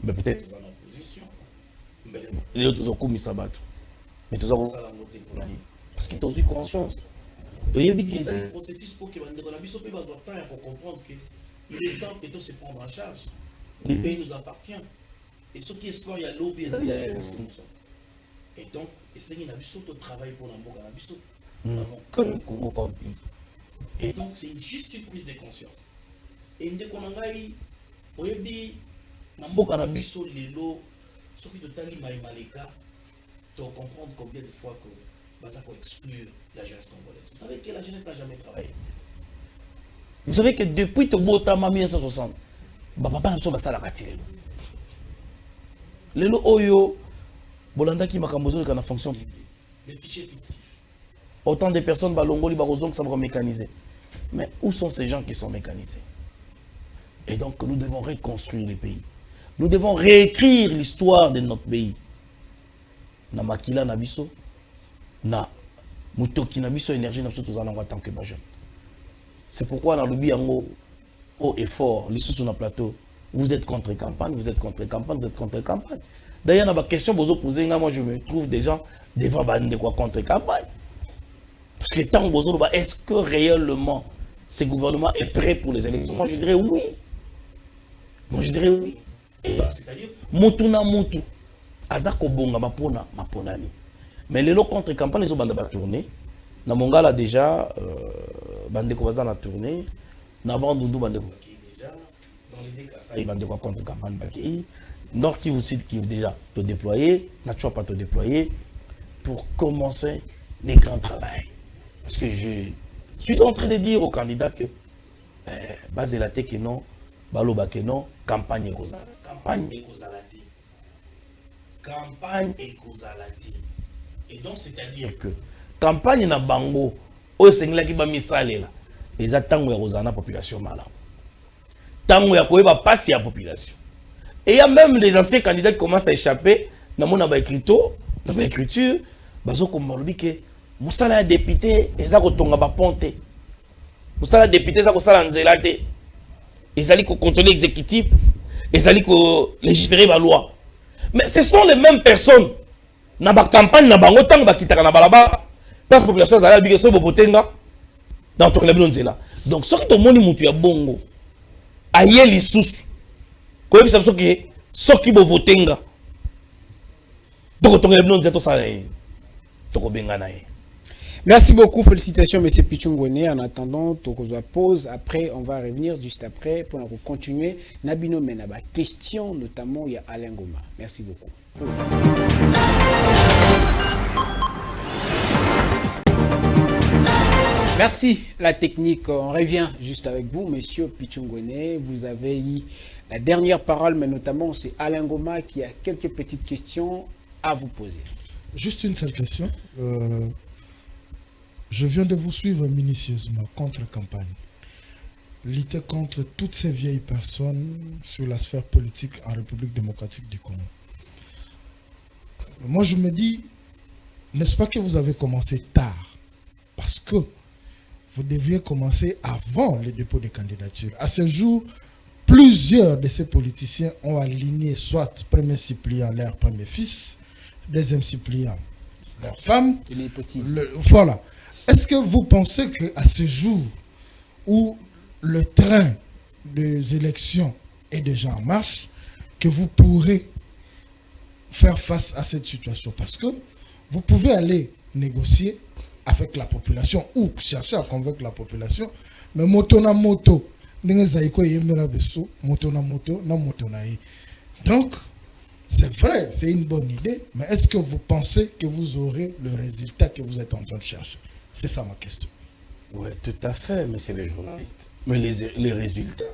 Mais peut-être dans la position. Les autres ont commis sabato. Mais tous avons parce qu'ils ont eu conscience. Il y a un processus pour que la biso peut avoir temps pour comprendre que il est temps que tout se prendre en charge. Le pays nous appartient. Et ceux qui espèrent il y a lobby et donc, essayer de travailler pour l'Amboka. Et donc, c'est juste une prise de conscience. Et dès qu'on a eu, on a dit, Namboka Nabiso, les lots, ceux qui te talent Maleka, tu comprendre combien de fois que ça peut exclure la jeunesse congolaise. Vous savez que la jeunesse n'a jamais travaillé. Vous savez que depuis Tobotama 1960, papa n'a pas ça la raté. Les lots Oyo, Bolanda qui m'a cambozo dans la fonction. Les fichiers fictifs. Autant de personnes balongoli barozon que ça va mécaniser. Mais où sont ces gens qui sont mécanisés? Et donc nous devons reconstruire le pays. Nous devons réécrire l'histoire de notre pays. Na makila na biso, na mutoki na biso énergie na biso tous en tant que jeune. C'est pourquoi dans le biango haut et fort, les sous sur le plateau, vous êtes contre campagne, vous êtes contre campagne, vous êtes contre campagne. D'ailleurs, dans ma question, vous posez, moi je me trouve des gens devant de quoi contre campagne. Parce que tant que est-ce que réellement ce gouvernement est prêt pour les élections? Moi je dirais oui. Moi je dirais oui. C'est-à-dire Motuna Motu. Azako bonga mapona ni. Mais les lots contre campagne, les autres bandes tourner. Na Mongala déjà, bande ko bazana tourner. Na Bandundu bande ko déjà dans les cas ils bande ko contre campagne baki. Nord qui vous cite qui déjà te déployer, n'a toujours pas te déployer pour commencer les grands travaux. Parce que je suis en train de dire aux candidats que basé la tête que non, baloba que non, campagne kozala. Campagne ekozalati. Campagne ekozalati. Et donc c'est-à-dire que campagne na bango o sengla ki ba misalela. Les tango ya kozana population mala. Tango ya koyeba passe ya population. Et il y a même les anciens candidats qui commencent à échapper dans mon écriture, bazo comme que musala député eza ko tonga ba ponte. Musala député eza ko sala nzela te. Ezali ko contrôler exécutif, ezali ko légiférer ba loi. Mais ce sont les mêmes personnes na ba campagne na bango tango ba kitaka na balaba. Parce population zala bi que so bo votenga dans to la nzela. Donc ce qui to moni mutu ya bongo aye lisusu soki bo votenga merci beaucoup, félicitations monsieur Pichungwene. En attendant tokozwa pause, après on va revenir juste après pour continuer nabino menaba question notamment il y a Alain Goma. Merci beaucoup. Merci la technique. On revient juste avec vous, monsieur Pichungwene. Vous avez eu la dernière parole, mais notamment c'est Alain Goma qui a quelques petites questions à vous poser. Juste une seule question. Je viens de vous suivre minutieusement contre campagne. Lutter contre toutes ces vieilles personnes sur la sphère politique en République démocratique du Congo. Moi je me dis, n'est-ce pas que vous avez commencé tard? Parce que vous deviez commencer avant le dépôt des candidatures. À ce jour, plusieurs de ces politiciens ont aligné soit premier suppléant leur premier fils, deuxième suppléant leur femme. Voilà. Est-ce que vous pensez qu'à ce jour où le train des élections est déjà en marche, que vous pourrez faire face à cette situation? Parce que vous pouvez aller négocier avec la population ou chercher à convaincre la population, mais moto na moto, moto na moto, na moto na yi. Donc, c'est vrai, c'est une bonne idée, mais est-ce que vous pensez que vous aurez le résultat que vous êtes en train de chercher? C'est ça ma question. Oui, tout à fait, monsieur le journaliste. Mais les résultats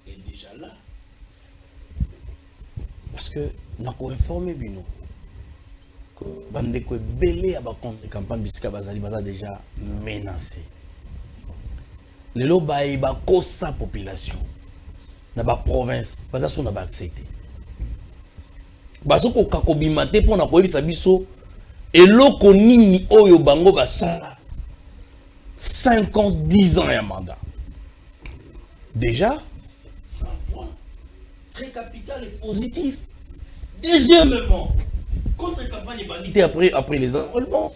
sont déjà là. Parce que nous avons informé Bino que Bandeko est belé à la contre-campagne puisque Bazali Baza déjà menacé. Les lots ont sa population. Dans la province, Baza sont accepté. Baza ko kakobimate pour na koyebisa biso eloko nini oyo bango basala 5 ans, 10 ans et un mandat. Déjà, c'est un point très capital et positif. Deuxièmement, contre-campagne et bandité après les enrôlements.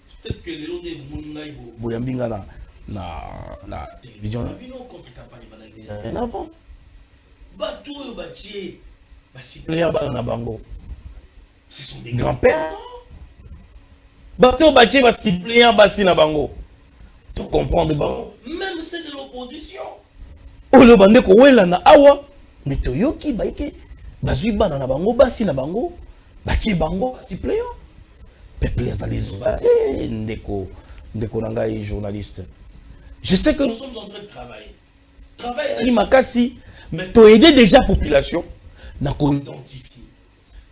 C'est peut-être que les lots de Moungaï Boyambinga na télévision. Contre-campagne et bandité déjà rien avant. Batou et Batier, ce sont des grands-pères. Batou et Batier, Bassipléen, Bassina Bango. Tu comprends de bango. Même c'est de l'opposition. Oh le bandé ko wela na awa. Mais toyoki baike. Bazui bana na bango basi na bango. Bachi bango basi playon. Peuple azali zobate ndeko nangai journaliste. Je sais que nous sommes en train de travailler. Travail azali makasi mais to aider déjà population na ko identifier.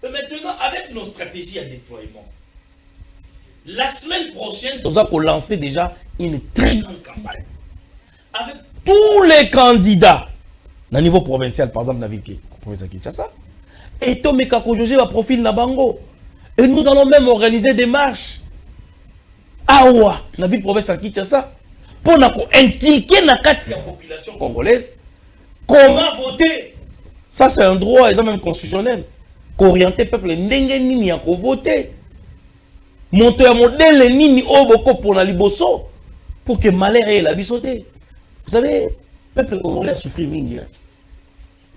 Et maintenant avec nos stratégies à déploiement. La semaine prochaine, nous allons lancer déjà une très grande campagne. Avec tous les candidats, au niveau provincial, par exemple, dans la province de Kinshasa. Et Tomé Kakojoje va profil na bango. Et nous allons même organiser des marches. Awa, dans la ville province de Kinshasa. Pour inculquer la population congolaise comment voter. Ça, c'est un droit, et même constitutionnel. Qu'orienter le peuple, n'engeni à voter. Monter un modèle nini oboko pour la liboso pour que malheur ait la bisoté. Vous savez, le peuple congolais a souffert mingi.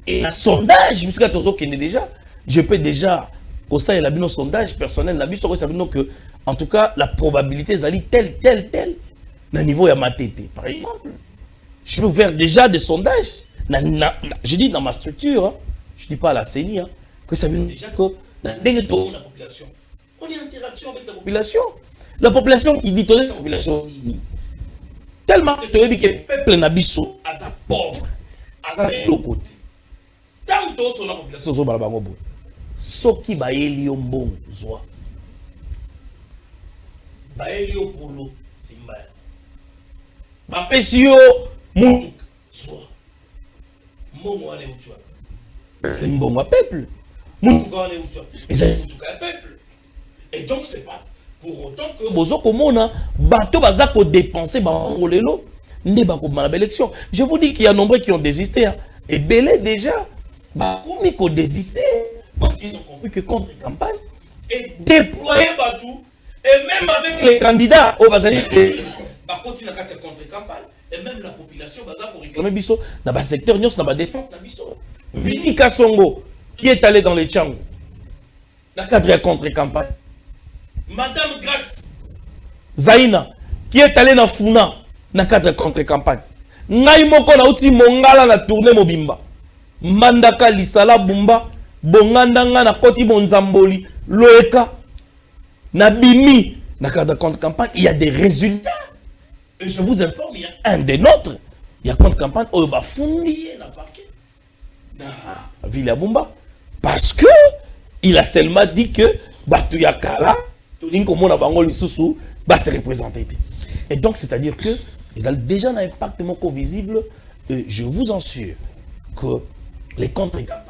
Et un sondage, puisque tozo kende déjà, je peux déjà conseiller la bino sondage personnel la biso ça veut dire que en tout cas la probabilité zali tel na niveau ya matete. Par exemple, je peux faire déjà des sondages. Je dis dans ma structure, hein, je dis pas à la CENI, hein, que ça veut dire déjà que la population. On est en interaction avec la population. La population qui dit, la population tellement que le peuple n'a pas à pauvre, à l'autre côté. Tant que la population est en train de ce qui va être bon, soit. Va être pour l'eau, c'est mal. Va pesio, moutouk, soit. Mon aller où tu as. C'est un bon peuple. Moutouk aller où tu as. Et c'est un peuple. Et donc, c'est pas pour autant que Bozo Komona, bateau bazako dépenser bangolelo, ne bako ma élection. Je vous dis qu'il y a nombreux qui ont désisté. Hein. Et belé déjà, bakoumi qui ont désisté parce qu'ils ont compris que contre-campagne est déployé partout. Et même avec les candidats au Bazali, continue à faire contre-campagne. Et même la population bazako réclamer biso dans le secteur nyos dans la descente na biso. Vini Kasongo qui est allé dans les Tchangou. Dans le cadre de la contre-campagne. Madame Grace Zaina, qui est allée dans Funa, dans le cadre de contre-campagne. Naimoko na uti mongala na tournée mobimba. Mandaka lisala bumba, bongandanga na koti bonzamboli, loeka, na bimi, dans le cadre de contre-campagne, il y a des résultats. Et je vous informe, il y a un des nôtres, il y a contre-campagne, au bafundi, na parquet, dans Villa Bumba. Parce que, il a seulement dit que, Batuyakala, va se représenter. Et donc, c'est-à-dire que ils ont déjà un impact visible. Et je vous assure que les contre-campagnes,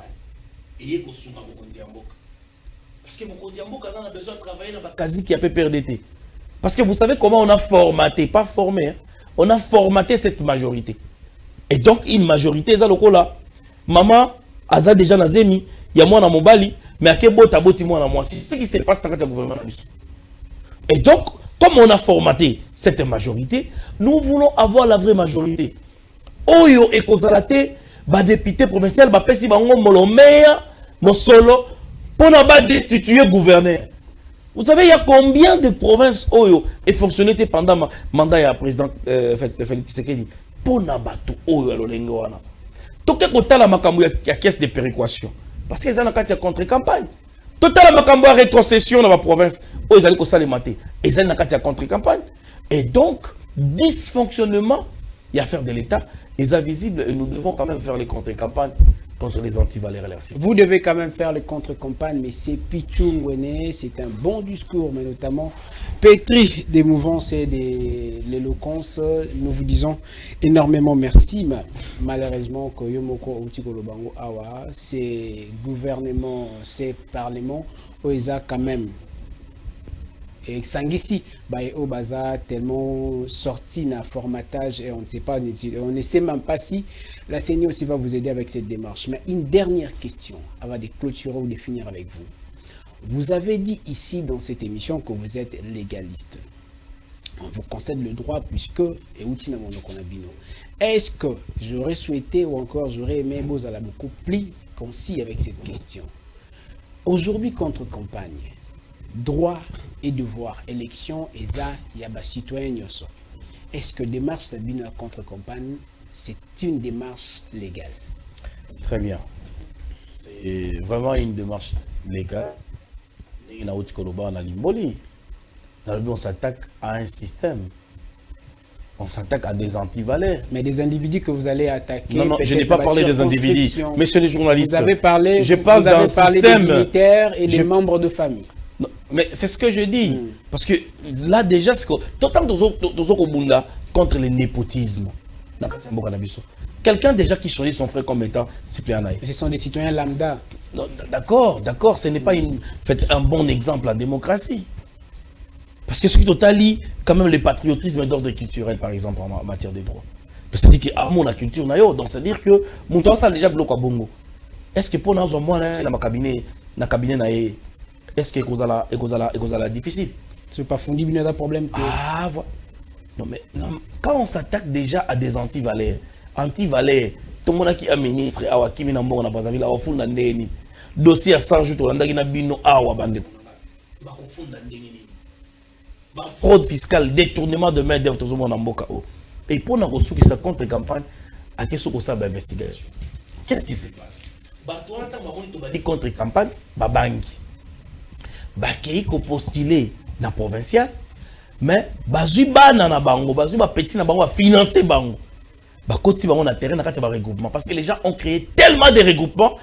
parce que mon a besoin de travailler dans la quasi qui a PPRDT. Parce que vous savez comment on a formaté, pas formé, hein, on a formaté cette majorité. Et donc, une majorité, là, maman, Aza déjà Nazemi, il y a moi dans mon bali, mais à quel beau taboti moi dans moi. C'est ce qui se passe dans le gouvernement. Et donc, comme on a formaté cette majorité, nous voulons avoir la vraie majorité. Oyo et Kozalate, député provincial, pesi bango molomeya, mosolo, Pour ne pas destituer le gouverneur. Vous savez, il y a combien de provinces Oyo et fonctionné pendant le mandat du président Félix Tshisekedi. Pour ne pas tout Oyo à l'Olengoana. Tout le monde a la caisse de péréquation. Parce qu'ils ont une contre-campagne. Tout le monde a rétrocession dans la province. Ils ont une contre-campagne. Et donc, dysfonctionnement, il y a affaire de l'État, ils sont visibles et nous devons quand même faire les contre-campagnes contre les anti-valeurs et leur système. Vous devez quand même faire les contre-campagnes, mais c'est Pichungwene, c'est un bon discours, mais notamment pétri d'émouvance et d'éloquence. Nous vous disons énormément merci, mais malheureusement, Koyomoko Outikolobango Awa, ces gouvernements, ces parlements, OESA quand même. Et Sangisi, au bazar tellement sorti dans formatage et on ne sait pas, on ne sait même pas si la CENI aussi va vous aider avec cette démarche. Mais une dernière question avant de clôturer ou de finir avec vous. Vous avez dit ici dans cette émission que vous êtes légaliste. On vous concède le droit puisque est-ce que j'aurais souhaité ou encore j'aurais aimé Bozala beaucoup plus concis avec cette question. Aujourd'hui contre-campagne, droit et devoir, élection, ESA, Yaba citoyen Nyoso. Est-ce que démarche de Bino contre-campagne, c'est une démarche légale? Très bien. C'est vraiment une démarche légale. On s'attaque à un système. On s'attaque à des antivaleurs. Mais des individus que vous allez attaquer. Non, je n'ai pas parlé des individus. Messieurs les journalistes, vous avez parlé, je parle d'un système des militaires et des membres de famille. Non, mais c'est ce que je dis. Parce que là, déjà, c'est que contre le népotisme. Quelqu'un déjà qui choisit son frère comme étant suppléant. Ce sont des citoyens lambda. D'accord, ce n'est pas un bon exemple en démocratie. Parce que ce qui totalie quand même le patriotisme d'ordre culturel, par exemple, en matière de droits. C'est-à-dire qu'il y a la culture, donc c'est-à-dire que mon temps ça déjà bloqué à Bongo. Est-ce que pour nous, moi, dans ma cabinet, est-ce que c'est difficile? C'est pas fondé, il y a un problème. Ah, voilà. Non, mais quand on s'attaque déjà à des anti-valeurs, tout le monde qui est ministre, qui est en Brazzaville, dossier à 100 jours, fraude fiscale, détournement de main d'œuvre, tout le monde en Boka. Et pour nous qui sa contre-campagne, à qu'est-ce que ça va investigation? Qu'est-ce qui se passe? Contre-campagne, bangi. Qui postuler dans provincial, mais bazuba na bango, bazuba petit na bango financer bango. Koti bango na terrain na kati ba regroupement parce que les gens ont créé tellement de regroupements.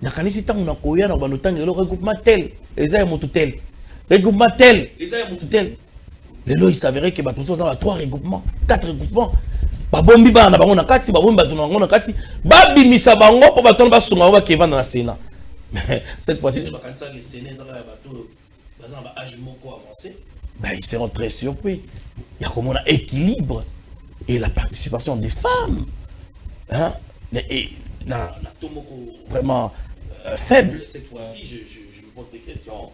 Na kanisi tango na koya na bano tango le regroupement tel, eza ya motu tel. Regroupement tel, eza ya motu tel. Lelo il s'avérait que bato sont dans 3 regroupements, 4 regroupements. Babombi ba na bango na kati, babombi bato na bango na kati, babimisa bango po bato ba sunga ba keva na Sénat. Mais cette fois-ci, ils seront très surpris. Il y a comme un équilibre et la participation des femmes. Hein? Et, vraiment faible. Cette fois-ci, je me pose des questions.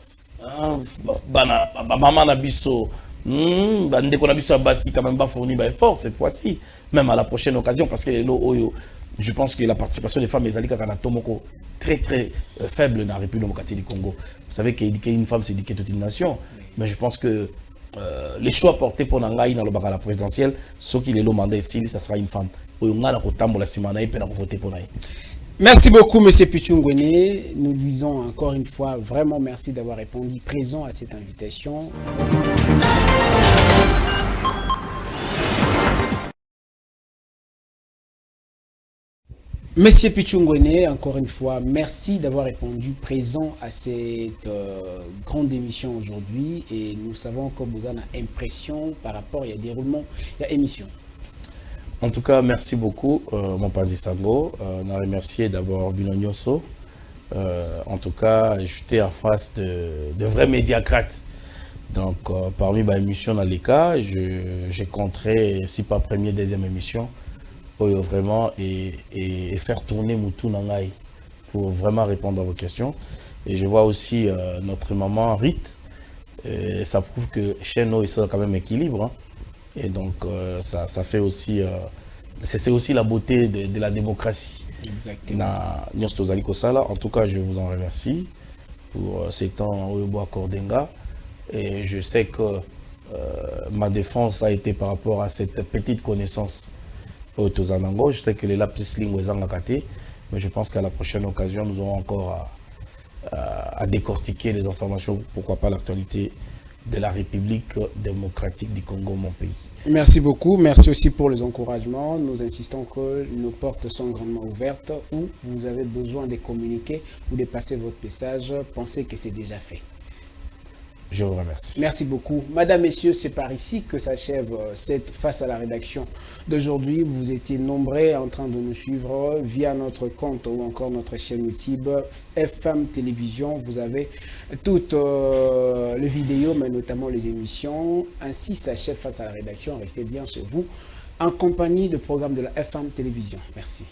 Maman Nabiso, Ndeko Nabiso Abassi, quand même, pas fourni effort cette fois-ci, même à la prochaine occasion, parce que je pense que la participation des femmes est très faible dans la République démocratique du Congo. Vous savez qu'éduquer une femme, c'est éduquer toute une nation. Mais je pense que les choix portés pour Nangaï dans la présidentielle, ceux qui les mandat ici, ça sera une femme. Merci beaucoup, M. Pichungwene. Nous disons encore une fois vraiment merci d'avoir répondu présent à cette invitation. Monsieur Pichungwene, encore une fois, merci d'avoir répondu présent à cette grande émission aujourd'hui. Et nous savons que vous avez une impression par rapport à déroulement de l'émission. En tout cas, merci beaucoup, mon Padi Sango. On a remercié d'abord Binonyoso. En tout cas, j'étais en face de vrais médiacrates. Donc, parmi ma émission dans les cas, j'ai compté, si pas première, deuxième émission. Vraiment et faire tourner Moutou Nangaï pour vraiment répondre à vos questions. Et je vois aussi notre maman Rite. Ça prouve que chez nous, ils sont quand même équilibre. Hein. Et donc, ça fait aussi... c'est aussi la beauté de la démocratie. Exactement. En tout cas, je vous en remercie. pour ces temps au Bois Cordenga. Et je sais que ma défense a été par rapport à cette petite connaissance au Tozanango. Je sais que les lapsus lingues sont mais je pense qu'à la prochaine occasion, nous aurons encore à décortiquer les informations, pourquoi pas l'actualité de la République démocratique du Congo, mon pays. Merci beaucoup. Merci aussi pour les encouragements. Nous insistons que nos portes sont grandement ouvertes. Où vous avez besoin de communiquer ou de passer votre message, pensez que c'est déjà fait. Je vous remercie. Merci beaucoup. Madame, Messieurs, c'est par ici que s'achève cette face à la rédaction d'aujourd'hui. Vous étiez nombreux en train de nous suivre via notre compte ou encore notre chaîne YouTube FM Télévision. Vous avez toutes les vidéos, mais notamment les émissions. Ainsi s'achève face à la rédaction. Restez bien chez vous en compagnie de programmes de la FM Télévision. Merci.